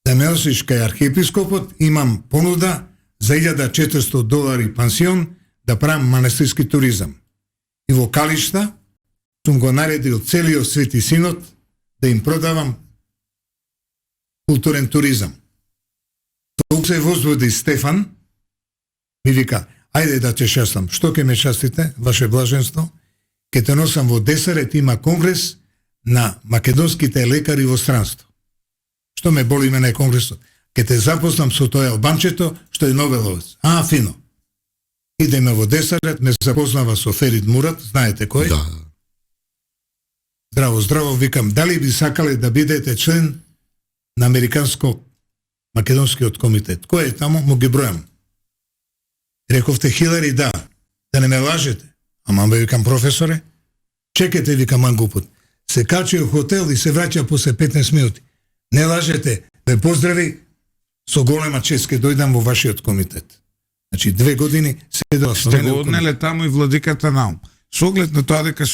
да ме носиш кај архиепископот, имам понуда за $1,400 пансион да правам манастирски туризам. И во Калишта сум го наредил целиот Свети Синод да им продавам културен туризам. Тоа се возводи Стефан, ми вика, ајде да те шастам. Што ке ме шастите, ваше блаженство? Ке те носам во Десарет, има конгрес на македонските лекари во странство. Што ме боли мене конгресот? Ке те запознам со тој албанчето што е Нобеловец. Фино. Идеме во Десарет, ме запознава со Ферид Мурат, знаете кој? Да. Здраво, здраво, викам, дали би сакале да бидете член на Американско-Македонскиот комитет? Кој е таму? Му ги бројам. Рековте Хилари, да не ме лажете. Ама бе, викам, професоре, чекайте, викам, мангупот. Се качи у хотел и се враќа после 15 минути. Не лажете, ве поздрави, со голема чест ке дојдам во вашиот комитет. Значи, 2 години седела со Сте мене го во комитет. однеле таму и владиката Наум. Со оглед на тоа дека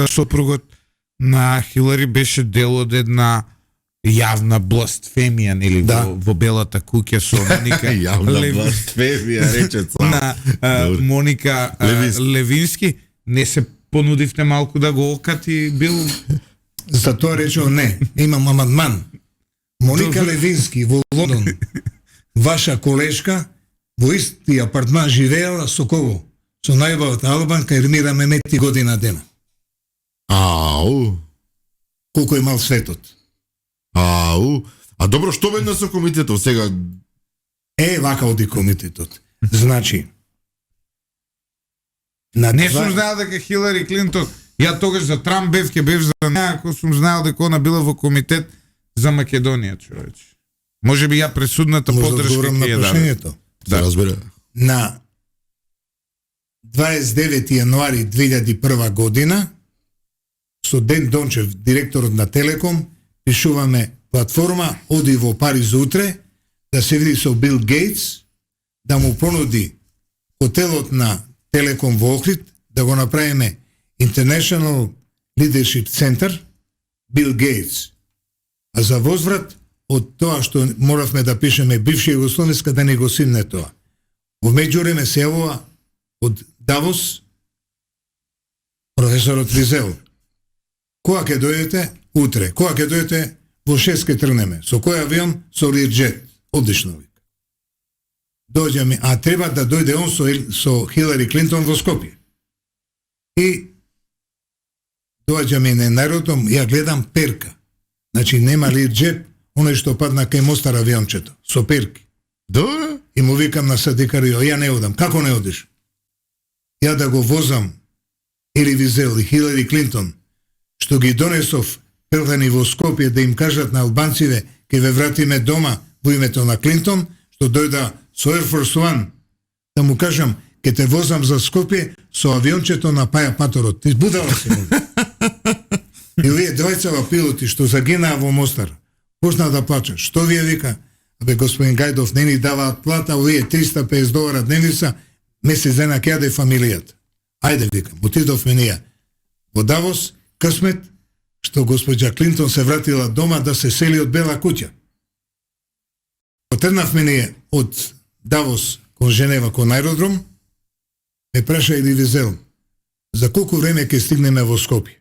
сопругот на Хилари беше дел од една јавна бластфемија, нели, Да. во Белата куќа со Моника Јавна бластфемија, рече цар. на Моника Левински. Левински. Не се понудивте малку да го окати, бил... За тоа речео не, имам амандман. Моника Добре. Левински во Лондон, ваша колешка, во исти апартман живеела со кого? Со најубавата албанка Ермира Мемети година дена. Ау. Колку е мал светот. Ау. А добро, што веднаш со комитетот сега? Вака оди комитетот. Значи, на Не два- сум знаел дека Хилари Клинтон, ја тогаш за Трамп бев за неа, ако сум знаел дека она била во комитет за Македонија, човече. Може би ја пресудната Може да поддршка одговорам на ќе ја даде. прашањето. Да разбере. На 29 јануари 2001 година со Ден Дончев, директорот на Телеком, пишуваме платформа, оди во Париз утре, да се види со Бил Гейтс, да му понуди хотелот на Телеком во Охрид, да го направиме International Leadership Center, Бил Гейтс. А за возврат, од тоа што моравме да пишеме бивша Југословенска, да не го симне тоа. Во меѓувреме се јавува од Давос професорот Визел. Кога ќе дојдете? Утре. Кога ќе дојдете? Во 6 ке тргнеме. Со кој авион? Со Learjet. Одлично вика. Дојде ми, а треба да дојде он со Хилари Клинтон во Скопје. И доаѓа ми ненародом, ја гледам перка. Значи нема Learjet, оној што падна кај Мостар авиончето, со перки. Да? И му викам на садикарио, ја не одам. Како не одиш? Ја да го возам Ели Визел и Хилари Клинтон, што ги донесов пердани во Скопје да им кажат на албанциве ке ве вратиме дома во името на Клинтон, што дојда со Air Force One, да му кажам ке те возам за Скопје со авиончето на Паја Паторот. Ти будала си му. И овие двајцава пилоти што загинаа во Мостар, почна да плачат. Што вие вика? Абе, господин Гајдов, не ни даваат плата, овие $350 дневница, месец дена ќе јаде фамилијата. Ајде, викам, отидовме ние во Давос, късмет, што госпоđа Клинтон се вратила дома да се сели од Бела куќа. Потрнавме ние од Давос кон Женева, кон аеродром, ме праша Еди Визел, за колку време ќе стигнеме во Скопје?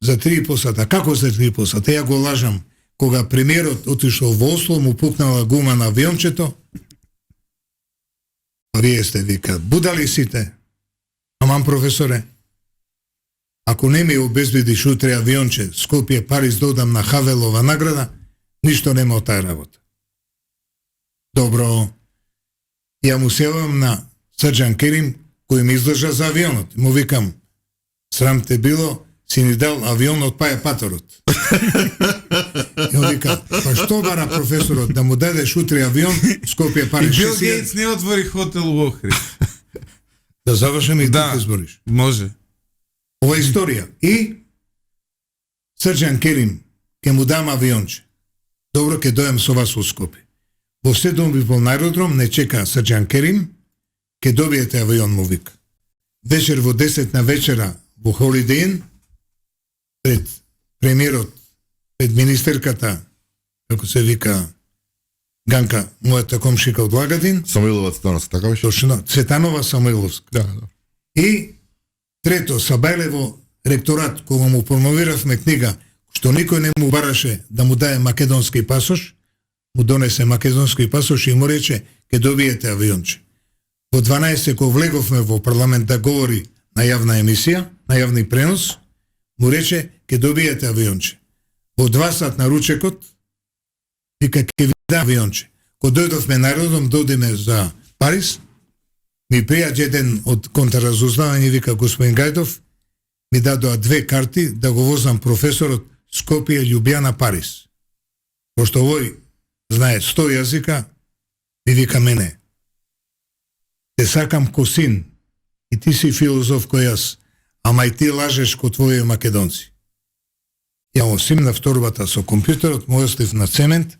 За 3,5 сата. Како за 3,5 сата? Ја го лажам. Кога премиерот отишол во Осло, му пукнала гума на авиончето, а вие сте, вика, будали сите. Аман, професоре, ако не ми обезбедиш утре авионче, Скопје, Париз, додам на Хавелова награда, ништо нема од таа работа. Добро, ја му севам на Срđan Керим, кој ми издржа за авионот. Му викам, срам те било, си ни дал авион од Паја Паторот. И он вика, па што бара професорот, да му дадеш утре авион, Скопје, Париж. И Бил Гейтс не отвори хотел во Охрид. Да завршаме и Да. ти избориш. Може. Ова е историја. И Срđan Керим ќе му дам авионче. Добро, ќе дојам со вас во Скопје. Во 7:30 на аеродром не чека Срđan Керим, ќе добиете авион, му вика. Вечер во 10 на вечера во Holiday Inn, пред премиерот, пред министерката, како се вика, Ганка, мојата комшика од Лагадин, Самоилова Цветанова, така беше? точно, Цветанова Самоиловска. Да. И трето, Сабајлево ректорат, кога му промовиравме книга, што никој не му бараше да му даде македонски пасош, му донесе македонски пасош и му рече, ке добиете авионче. Во 12 кога влеговме во парламент да говори на јавна емисија, на јавни пренос, му рече, ке добиете авионче. Во 2 сат на ручекот, вика, ке ви дам авионче. Кога дојдовме народом, додиме за Париз, ми пријаѓа еден од контраразузнавање, вика, господин Гајдов, ми дадоа 2 карти да го возам професорот Скопје, Љубјана, Париз. Пошто овој знае 100 јазика, ми вика мене, те сакам ко син, и ти си филозоф кој јас, ама и ти лажеш ко твои македонци. Ја му симнав торбата со компјутерот, му остив на цемент,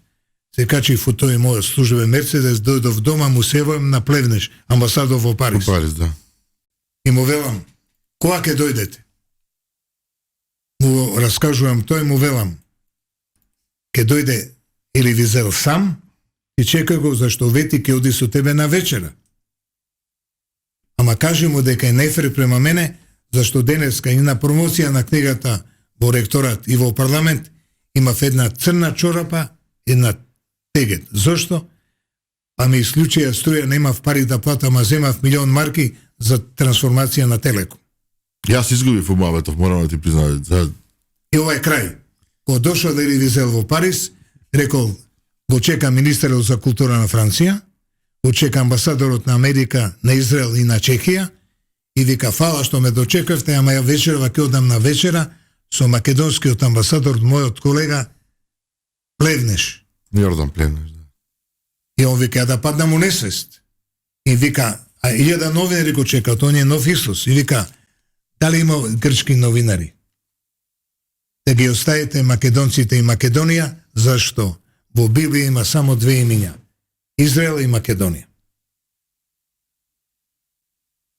се качив у тој мој службен Мерцедес, дојдов дома, му севам на Плевнеш, амбасадор во Париз. Во Париз, да. И му велам, кога ќе дојдете? Му раскажувам тој, му велам, ќе дојде или Визел сам, и чекај го, зашто вети ќе оди со тебе на вечера. Ама кажи му дека е нефер према мене, зашто денеска и на промоција на книгата во ректорат и во парламент имав една црна чорапа, една тегет. Зошто? А ми исклучија струја, немав пари да платам, а земав 1.000.000 марки за трансформација на Телеком. Јас изгубив умаветов, морам да ти признаам. И ова е крај. Кога дошол Ели Визел во Париз, рекол, го чека министерот за култура на Франција, го чека амбасадорот на Америка, на Израел и на Чехија, и вика, фала што ме дочекавте, ама ја вечерва ќе одам на вечера со македонскиот амбасадор, мојот колега Плевнеш. Јордан Плевнеш, да. И он вика, да паднам у несвест. И вика, а 1000 новинари го чекаат, он е нов Исус. И вика, дали има грчки новинари? Да ги оставите македонците и Македонија, зашто во Библија има само 2 имиња. Израел и Македонија.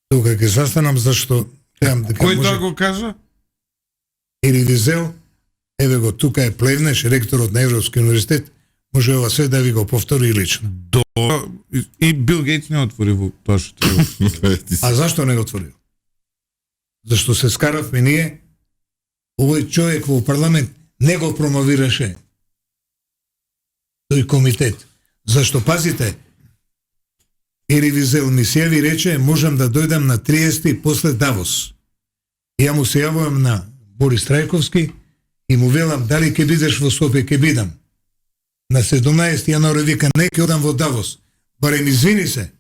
Тука ќе застанам, зашто требам дека Кој може... тоа го кажа? Или Визел, еве го, тука е Плевнеш, ректорот на Европски универзитет, може ова све да ви го повтори лично. И Бил Гейтс не отвори во тоа што треба. А зашто не го отворил? Зашто се скаравме ние, овој човек во парламент не го промовираше тој комитет. Зашто, пазите, Ери Визел ми се јави рече, можам да дојдам на 30 после Давос. И ја му се јавувам на Борис Трајковски и му велам, дали ќе бидеш во Скопје, ќе бидам. На 17 јануари вика, не ќе одам во Давос, барем извини се.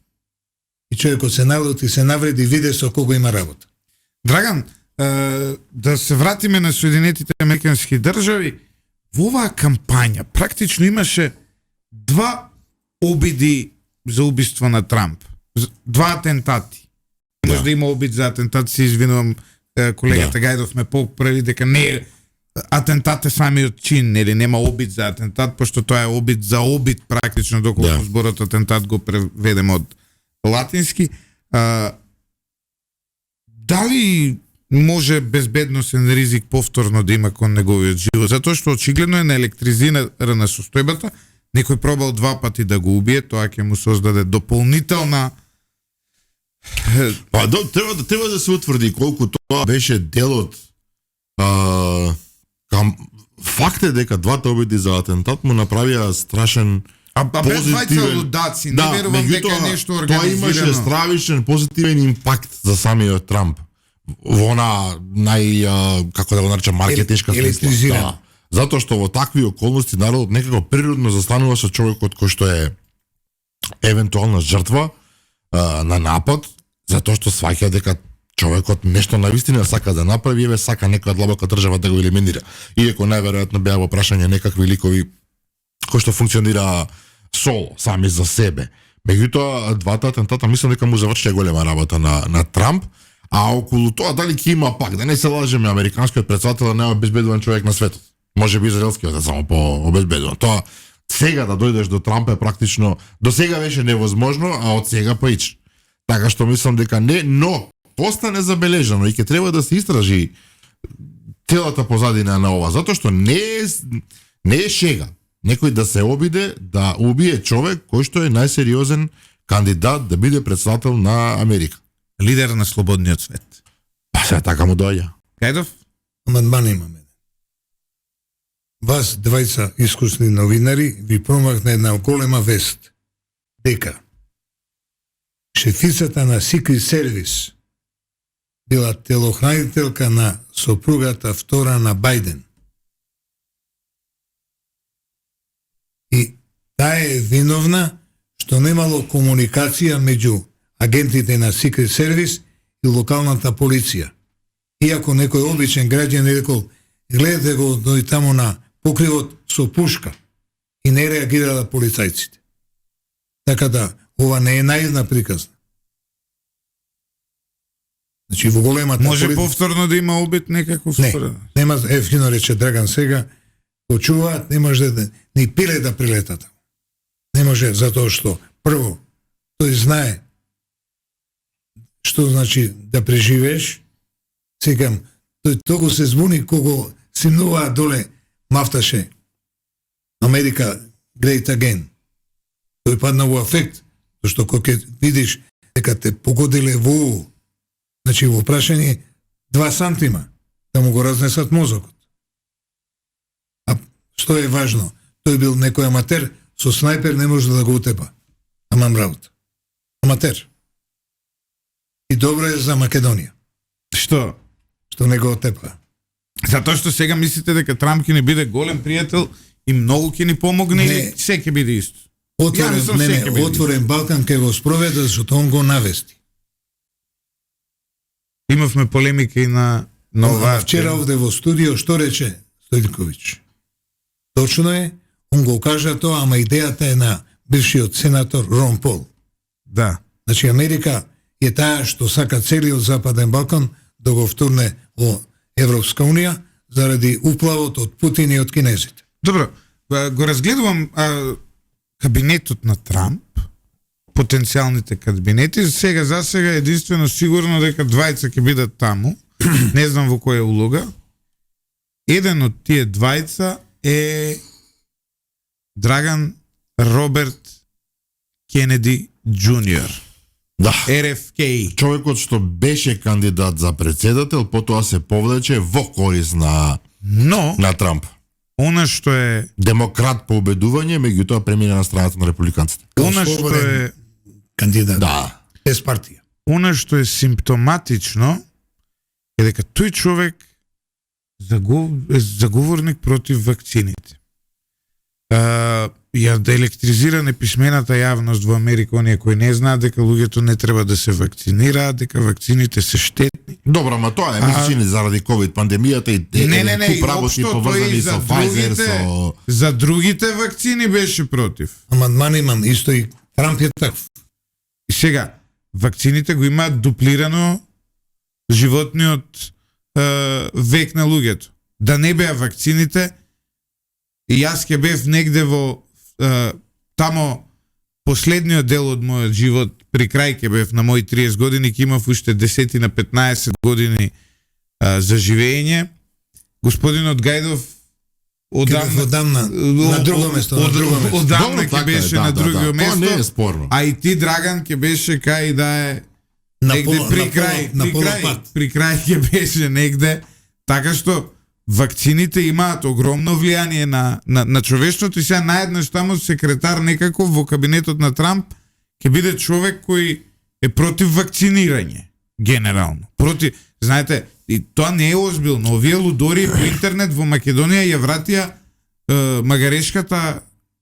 И човекот се налути, се навреди, виде со кого има работа. Драган, да се вратиме на Соединетите американски држави, во оваа кампања практично имаше 2 обиди за убиство на Трамп. 2 атентати. Може да има обид за атентат, се извинувам колегата Гајдов ме поправи дека не е атентат е самиот чин, нели нема обид за атентат, пошто тоа е обид за обид практично, доколку зборот атентат го преведеме од латински. Дали може безбедносен ризик повторно да има кон неговиот живот? Затоа што очигледно е наелектризирана состојбата, некој пробал 2 пати да го убие, тоа ќе му создаде дополнителна треба да се утврди колку тоа беше дел од факт е дека двата обиди за атентат му направија страшен без двајца лудаци, не верувам дека е нешто организирано. Тоа имаше стравишен позитивен импакт за самиот Трамп. Во она како да го наречам маркетиншка смисла. Да. Затоа што во такви околности народот некако природно застанува со човекот кој што е евентуална жртва на напад, затоа што сваќа дека човекот нешто навистина сака да направи, еве сака некоја длабока држава да го елиминира. Иако најверојатно беа во прашање некакви ликови кои што функционира соло, сами за себе. Меѓутоа, двата атентата мислам дека му завршија голема работа на Трамп, а околу тоа дали ќе има пак, да не се лажеме, американскиот претседател е најобезбедуван човек на светот. Може би израелскиот е само по-обезбедуван. Тоа сега да дојдеш до Трамп е практично, до сега беше невозможно, а од сега поич. Така што мислам дека не, но остане забележано и ќе треба да се истражи целата позадина на ова, затоа што не е шега некој да се обиде да убие човек кој што е најсериозен кандидат да биде претседател на Америка. Лидер на слободниот свет. Па сега така му доаѓа. Гајдов? Амандман имаме. Вас двајца искусни новинари ви промахна една голема вест дека шефицата на Secret Service била телохранителка на сопругата втора на Бајден. И таа е виновна што немало комуникација меѓу агентите на Secret Service и локалната полиција. Иако некој обичен граѓанин рекол, гледате го дој таму на покривот со пушка и не реагирала полицајците. Така да, ова не е наивна приказна. Значи, во големата може повторно да има обид некаков? Не, нема, фино рече Драган сега, почуваат, не може да ни пиле да прилетат. Не може, затоа што, прво, тој знае што значи да преживееш. Сега, тој толку се збуни кога симнуваа доле мафташе Америка Great Again. Тој падна во афект, зашто кога видиш дека те погодиле во значи во прашање 2 сантима да му го разнесат мозокот. А што е важно? Тој бил некој аматер, со снајпер не може да го утепа. Амам работа. Аматер. И добро е за Македонија. Што? Што не го отепа. Затоа што сега мислите дека Трамп ќе ни биде голем пријател и многу ќе ни помогне или се ќе биде исто? Отворен Балкан ќе го спроведе, зашто он го навести. Имавме полемика и на ова. Вчера овде во студио што рече Стојковиќ? Точно е, он го кажа тоа, ама идејата е на бившиот сенатор Рон Пол. Да. Значи Америка е таа што сака целиот Западен Балкан да го втурне во Европска Унија заради уплавот од Путин и од кинезите. Добро, го разгледувам кабинетот на Трамп, потенцијалните кабинети. За сега единствено сигурно дека двајца ќе бидат таму. Не знам во која улога. Еден од тие двајца е Драган Роберт Кенеди Джуниор. Да. RFK. Човекот што беше кандидат за председател, потоа се повлече во корис на Трамп. Она што е демократ по убедување, меѓутоа премина на страната на републиканците. Она што е кандидат. Да. Без партија. Она што е симптоматично е дека тој човек е заговорник против вакцините. Ја да електризира неписмената јавност во Америка, оние кои не знаат дека луѓето не треба да се вакцинираат, дека вакцините се штетни. Добро, ама тоа е мислени заради ковид пандемијата и куп работи поврзани со Pfizer, со за другите вакцини беше против. Амандман имам, исто и Трамп е таков. И сега, вакцините го имаат дуплирано животниот век на луѓето. Да не беа вакцините, и јас ке бев негде во тамо последниот дел од мојот живот, при крај ке бев на мои 30 години, ке имав уште 10 на 15 години за живење. Господинот Гајдов одамна на друго место, на друго место. Одамна ке беше на друго место. Тоа не е спорно. А и ти, Драган, ке беше кај да е негде при крај ќе беше негде, така што вакцините имаат огромно влијание на човештвото и сега наеднаш таму секретар некако во кабинетот на Трамп ќе биде човек кој е против вакцинирање генерално. Против, знаете, и тоа не е озбилно. Овие лудори по интернет во Македонија ја вратија магарешката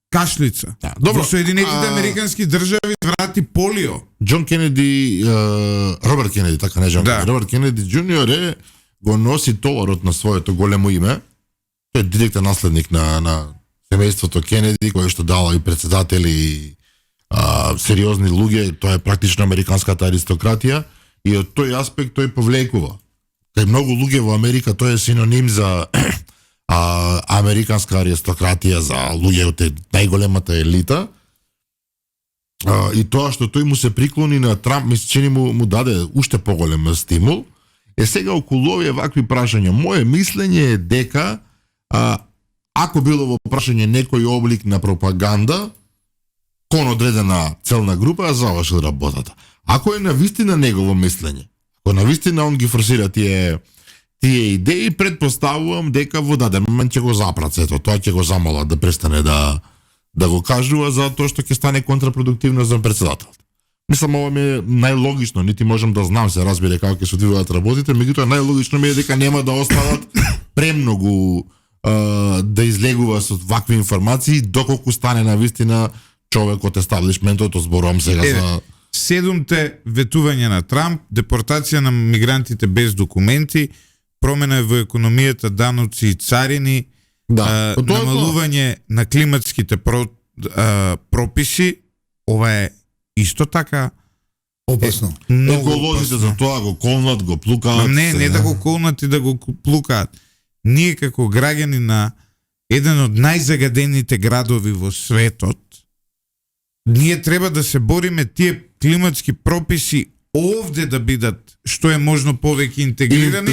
кашлица. Да, добро. Во Соединетите американски држави врати полио. Џон Кенеди, Роберт Кенеди, така не Џон Да. Кенеди, Роберт Кенеди Џуниор го носи товарот на своето големо име. Тој е директен наследник на семејството Кенеди, кој што дала и председатели и сериозни луѓе, тоа е практично американската аристократија и од тој аспект тој повлекува. Кај многу луѓе во Америка тој е синоним за американска аристократија, за луѓе од најголемата елита. И тоа што тој му се приклони на Трамп, ми се чини му даде уште поголем стимул. Сега околу овие вакви прашања, моје мислење е дека ако било во прашање некој облик на пропаганда кон одредена целна група, завршил работата. Ако е навистина негово мислење, ако навистина он ги форсира тие идеи, предпоставувам дека во даден момент ќе го запрат сето, тоа ќе го замолат да престане да го кажува за тоа што ќе стане контрапродуктивно за председател. Мислам, ова ми е најлогично, нити можам да знам, се разбере како ќе се одвиваат работите, меѓутоа најлогично ми е дека нема да остават премногу да излегува со вакви информации, доколку стане навистина човек од естаблишментот, зборувам сега за 7-те ветување на Трамп, депортација на мигрантите без документи, промена во економијата, даноци и царини, намалување на климатските прописи, ова е исто така опасно. Еколозите за тоа го колнат, го плукаат. Не да го колнат и да го плукаат. Ние како граѓани на еден од најзагадените градови во светот, ние треба да се бориме тие климатски прописи овде да бидат што е можно повеќе интегрирани,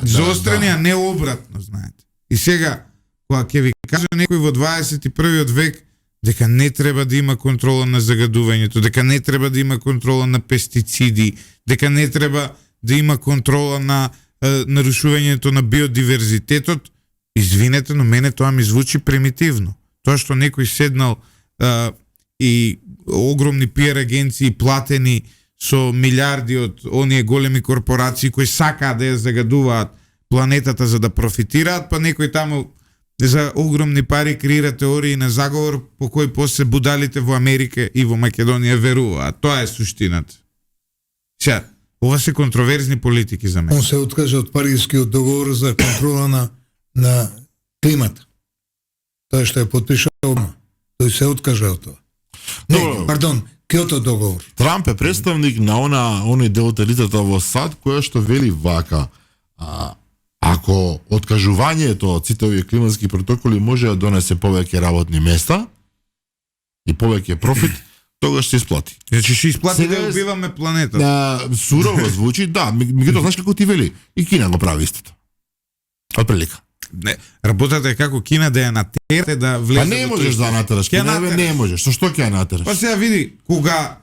заострени, а не обратно, знаете. И сега, кога ќе ви каже некој во 21. век дека не треба да има контрола на загадувањето, дека не треба да има контрола на пестициди, дека не треба да има контрола на нарушувањето на биодиверзитетот, извинете, но мене тоа ми звучи примитивно. Тоа што некој седнал и огромни пиар агенции платени со милиарди од оние големи корпорации кои сакаат да ја загадуваат планетата за да профитираат, па некој таму за огромни пари креира теории на заговор по кој после будалите во Америка и во Македонија веруваат. Тоа е суштината. Сега, ова се контроверзни политики за мене. Он се откажа од Парискиот договор за контрола на климата. Тоа што е подпишал, тој се откажа од тоа. Пардон, Киото договор. Трамп е представник на оној дел од елитата во САД која што вели вака: ако откажувањето од сите овие климатски протоколи може да донесе повеќе работни места и повеќе профит, тогаш се исплати. Значи ќе исплати да убиваме планетата. Сурово звучи, да, меѓутоа знаеш како ти вели? И Кина го прави истото. Отприлика. Не, работата е како Кина да ја натерате да влезе. Па не можеш да натераш, Кина не можеш. Со што ќе ја натераш? Па сега види, кога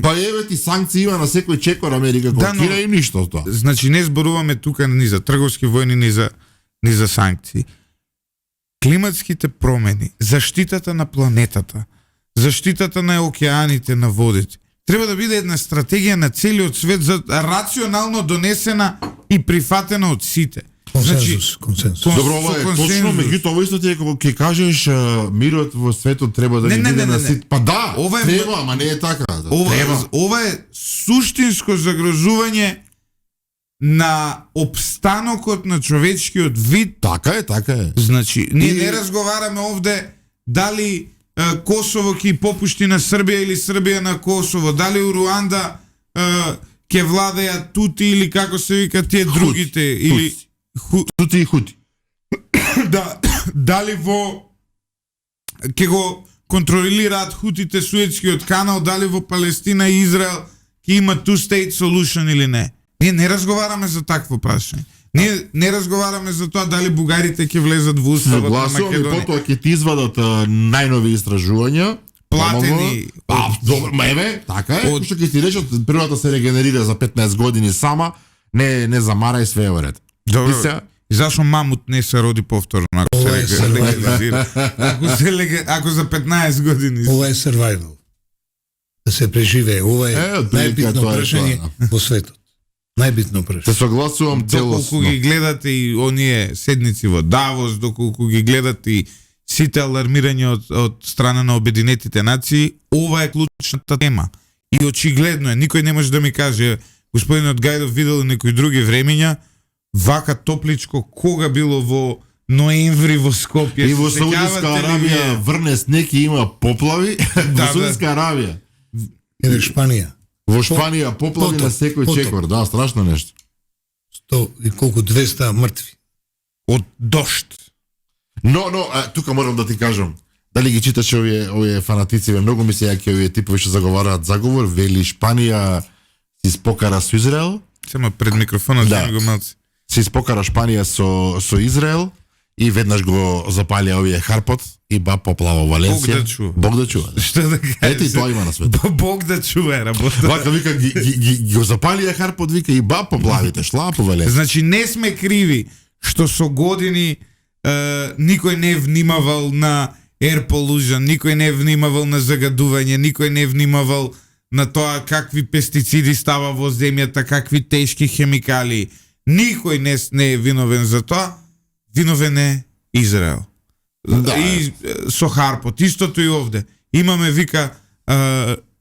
па еве ти санкции има на секој чекор Америка кон Кина и ништо од тоа. Значи не зборуваме тука ни за трговски војни, ни за санкции. Климатските промени, заштитата на планетата, заштитата на океаните, на водите, треба да биде една стратегија на целиот свет, за рационално донесена и прифатена од сите. Консенсус. Добро, ова е точно, меѓутоа ова исто ти е како ќе кажеш мирот во светот треба да биде на сит. Па да, треба, ама не е така. Ова е суштинско загрозување на опстанокот на човечкиот вид. Така е. Значи, ние не разговараме овде дали Косово ќе попушти на Србија или Србија на Косово, дали у Руанда ќе владеат тути или како се вика тие другите или Тути и хути. да, дали во ќе го контролираат хутите Суетскиот канал, дали во Палестина и Израел ќе има two-state solution или не. Ние не разговараме за такво прашање. Ние не разговараме за тоа дали бугарите ќе влезат во уставот на Согласувам и Македонија. потоа ќе ти извадат најнови истражувања. Платени Добро, еве, така е. од- Што ќе ти речат, природата се регенерира за 15 години сама, не замарај све е ред. Добро. И сега- И зашо мамут не се роди повторно ако Ова се е survival. легализира? Ако за 15 години. Ова е survival. Да се преживее. Ова е отприлика најбитно тоа е прашање тоа, во светот. Најбитно прашање. Се согласувам Доколку целосно. ги гледате и оние седници во Давос, доколку ги гледате и сите алармирања од страна на Обединетите нации, ова е клучната тема. И очигледно е, никој не може да ми каже, господинот Гајдов видел некои други времења, вака топличко кога било во ноември во Скопје. И во Се Саудитска сеќавате ли Арабија вие? врне снег и има поплави. Во да. Саудитска Арабија. Еве Шпанија. Во Шпанија поплави потоп, на секој потоп. чекор. Да, страшно нешто. 100 и колку 200 мртви. Од дошт. Но, тука морам да ти кажам. Дали ги читаше овие фанатици, многу ми се јаки овие типови што заговараат заговор, вели Шпанија си спокара со Израел, Само пред микрофонот Да. да го малце. си спокара Шпанија со Израел и веднаш го запалија овие Харпот и ба поплава во Валенсија. Бог да чува. Бог да чува. Да. Што да кажеш? Ето и тоа има на свет. Бог да чува е работа. Вака вика ги го запалија Харпот, вика и ба поплавите, шла по Валенсија. Значи не сме криви што со години никој не внимавал на air pollution, никој не внимавал на загадување, никој не внимавал на тоа какви пестициди става во земјата, какви тешки хемикали. Никој не е виновен за тоа. Виновен е Израел. Да. И со Харпот. Истото и овде. Имаме, вика,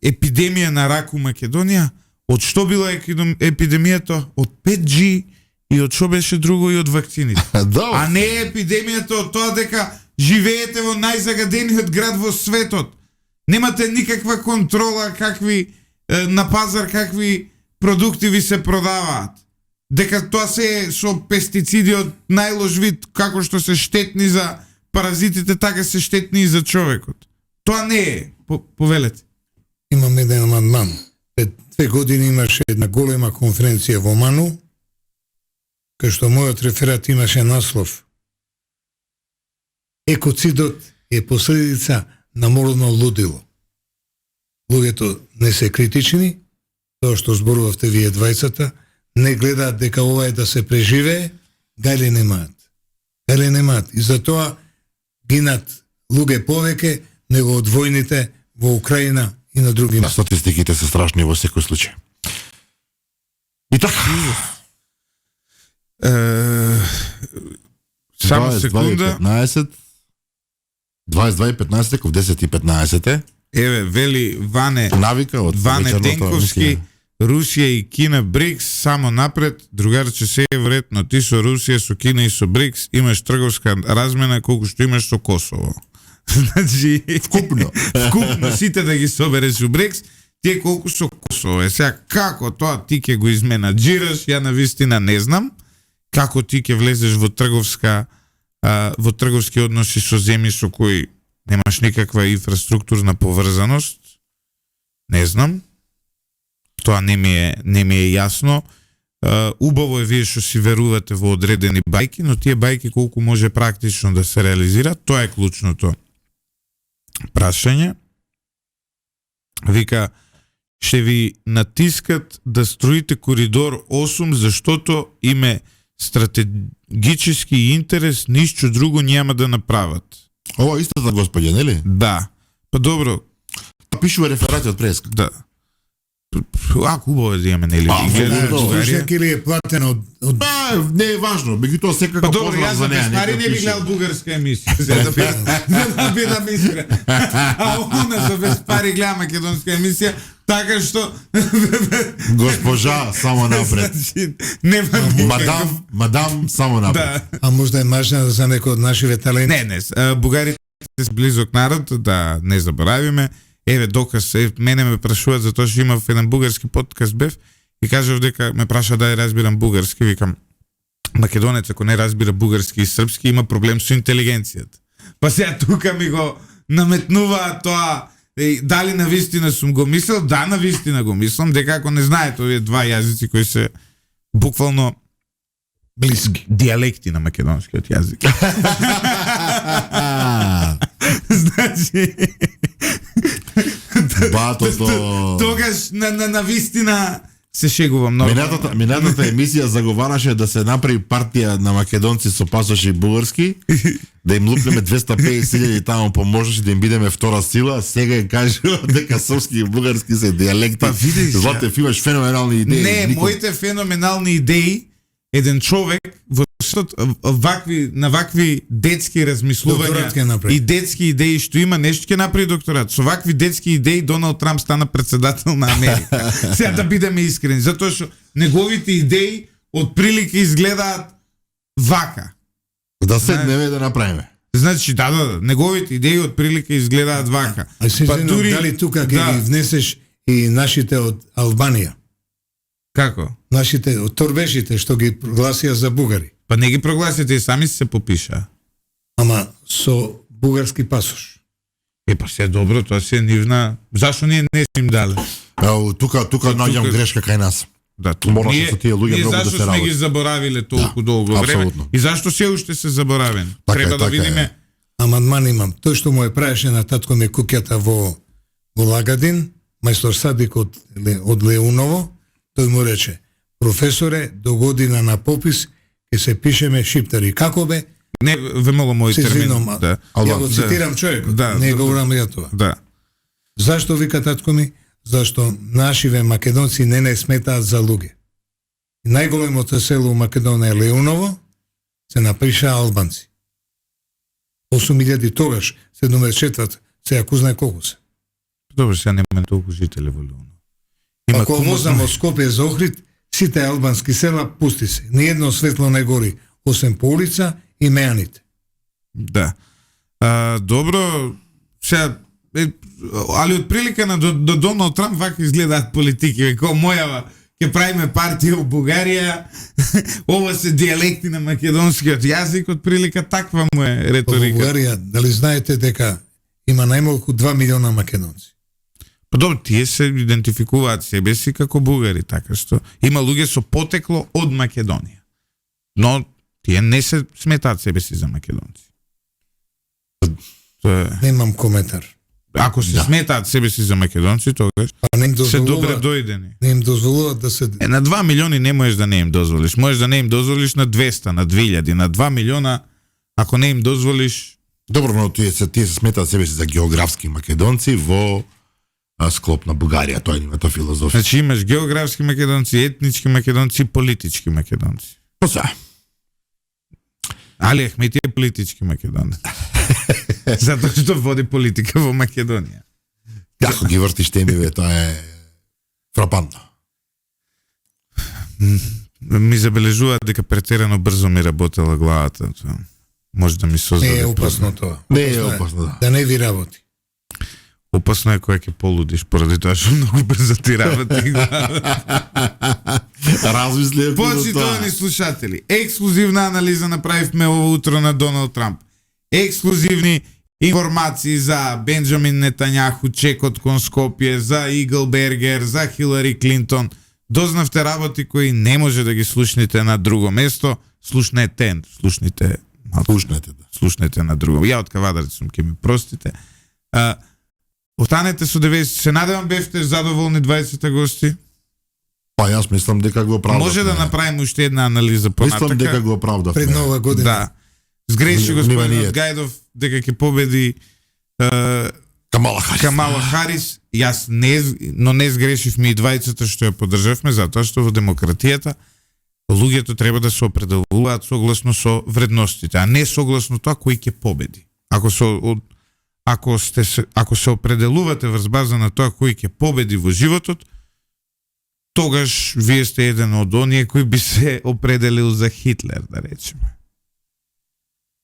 епидемија на рак у Македонија. Од што била епидемијата? Од 5G и од што беше друго и од вакцините. А Да. не е епидемијата од тоа дека живеете во најзагадениот град во светот. Немате никаква контрола какви на пазар какви продукти ви се продаваат. Дека тоа се е со пестициди од најлош вид, како што се штетни за паразитите, така се штетни и за човекот. Тоа не е. Повелете. Имам еден амандман. Пред 2 години имаше една голема конференција во Ману, кај што мојот реферат имаше наслов Екоцидот е последица на морално лудило. Луѓето не се критични, тоа што зборувавте вие двајцата, не гледаат дека ова е да се преживее, гајле немаат. Гајле немаат. И затоа гинат луѓе повеќе него од војните во Украина и на други места. Статистиките се страшни во секој случај. И така. Само секунда. 22:15, ков 10:15. Еве, вели Ване Навика од Ване вечерната Денковски, емисија. Русија и Кина БРИКС само напред, другарче се е вредно, ти со Русија, со Кина и со БРИКС имаш трговска размена колку што имаш со Косово. Значи, вкупно сите да ги собереш у БРИКС, тие колку со Косово. Е сега како тоа ти ќе го изменаџираш, ја навистина не знам, како ти ќе влезеш во трговски односи со земји со кои немаш никаква инфраструктурна поврзаност. Не знам. Тоа не ми е јасно. Убаво е вие што си верувате во одредени бајки, но тие бајки колку може практично да се реализираат, тоа е клучното прашање. Вика, ще ви натискат да строите коридор 8, заштото им е стратегически интерес, ништо друго няма да направат. Ова истата господја, нели? Да. Па добро, Пишува реферати од преска. да. Убаво е да имаме, нели? Па, Ги гледаме добро. Бугарија. Слушак или е платен од Не е важно, меѓутоа секако Па добро, поздрав јас за за без неа. пари нека не би пише. гледал бугарска емисија. За да бидам искрен. А она за без пари гледа македонска емисија, така што Госпожа, само напред. Значи, нема никаков. Мадам, само напред. Да. а можда е мажна за некој од нашиве таленти. Не, бугарите се близок народ, да не заборавиме. Еве доказ, мене ме прашуваат за тоа што имав еден бугарски подкаст бев и кажав дека ме праша да ја разбирам бугарски, викам македонец ако не разбира бугарски и српски има проблем со интелигенцијата. Па сега тука ми го наметнуваат тоа. Дали навистина сум го мислел? Да, навистина го мислам, дека ако не знаете овие два јазици кои се буквално Блиски. дијалекти на македонскиот јазик. Значи Батото. тогаш на вистина се шегувам многу. Минатата емисија заговараше да се направи партија на македонци со пасош и бугарски, да им лупнеме 250.000 таму поможеше да им бидеме втора сила, сега им кажува дека српски и бугарски се дијалекти. Па видиш, Златев, имаш феноменални идеи. Не, моите феноменални идеи, еден човек на вакви детски Докторат ќе размислувања направи. и детски идеи што има, нешто ќе направи докторат. Со вакви детски идеи Доналд Трамп стана председател на Америка. Сега да бидеме искрени, затоа што неговите идеи од прилика изгледаат вака. Да седнеме да направиме. Значи, да, неговите идеи од прилика изгледаат вака. А се Па извинам, дали тука ќе ги внесеш и нашите од Албанија? Како? Нашите од торбешите што ги прогласија за бугари. Па не ги прогласите и сами се попиша. Ама со бугарски пасош. Па се добро, тоа се нивна. Зашо ние не им дале? Ево, тука наоѓам грешка кај нас. Да, Мораше со тие луѓе ние многу да зашто се сме работи. ги заборавиле толку Да, долго време апсолутно. и зашто се уште се заборавени? Така Треба е, да така видиме. е. Амандман имам. Тој што му е правеше на татко ми куќата во Лагадин, мајстор садик од Леуново, тој му рече: професоре, до година на попис ќе се пишеме шиптари. Како бе? Не вемало мој Се термин. извинувам, Да. ја го цитирам човекот, Да, не да, го говорам ја тоа. Да. Зашто вика татко ми? Зашто нашиве македонци не сметаат за луѓе. И најголемото село у Македонија е Леуново, се напиша албанци. 8.000 тогаш, 74, сега ако знае колку се. Добро, сега нема толку жители во Леуново. Ако возам од Скопје за Охрид, сите албански села пусти се. Ниедно светло не гори, осем по улица и мејаните. Да. Добро, сега али од прилика на до Доналд Трамп вака изгледаат политики. Веко мојава ќе правиме партија во Бугарија. Ова се дијалекти на македонскиот јазик, од прилика таква му е Во реторика. Бугарија, дали знаете дека има најмалку 2 милиона македонци? Па добро, тие се идентификуваат себе си како бугари, така што има луѓе со потекло од Македонија. Но тие не се сметаат себе си за македонци. Немам коментар. Ако се сметаат себе си за македонци, тогаш Па не им се добре дозволуваат, дојдени. не им дозволуваат да се... На 2 милиони не можеш да не им дозволиш. Можеш да не им дозволиш на 200, на 2000, на 2 милиона, ако не им дозволиш. Добро, но тие се сметаат себе си за географски македонци во склоп на Бугарија, тоа е нивната филозофија. Значи имаш географски македонци, етнички македонци, политички македонци. Па се. Али Ахмети е политички македонец. Затоа што води политика во Македонија. Како ги вртиш темиве, тоа е фрапантно. Ми забележуваат дека претерано брзо ми работела главата. Тоа може да ми Не создаде е опасно проблем. тоа. Не е опасно, да. Да не ви работи. Опасно е кога ќе полудиш поради тоа што многу брзо ти работи. Размисли Почитувани слушатели, ексклузивна анализа направивме ово утро на Доналд Трамп. Ексклузивни информации за Бенџамин Нетањаху, чекот кон Скопје, за Игл Бергер, за Хилари Клинтон. Дознавте работи кои не може да ги слушнете на друго место. Слушнете на друго. Ја од Кавадарци сум, ке ми простите. Останете со 90. Се надевам бевте задоволни 20 гости. Па јас мислам дека го оправдав. Може да направиме уште една анализа понатака. Мислам дека го оправдав. Пред нова година. Да. Сгреши Нива господинот ние. Гајдов дека ќе победи Камала Харис. Јас не сгрешивме и двајцата што ја поддржавме, затоа што во демократијата луѓето треба да се определуваат согласно со вредностите, а не согласно тоа кој ќе победи. Ако се определувате врз база на тоа кој ќе победи во животот, тогаш вие сте еден од оние кои би се определил за Хитлер, да речеме.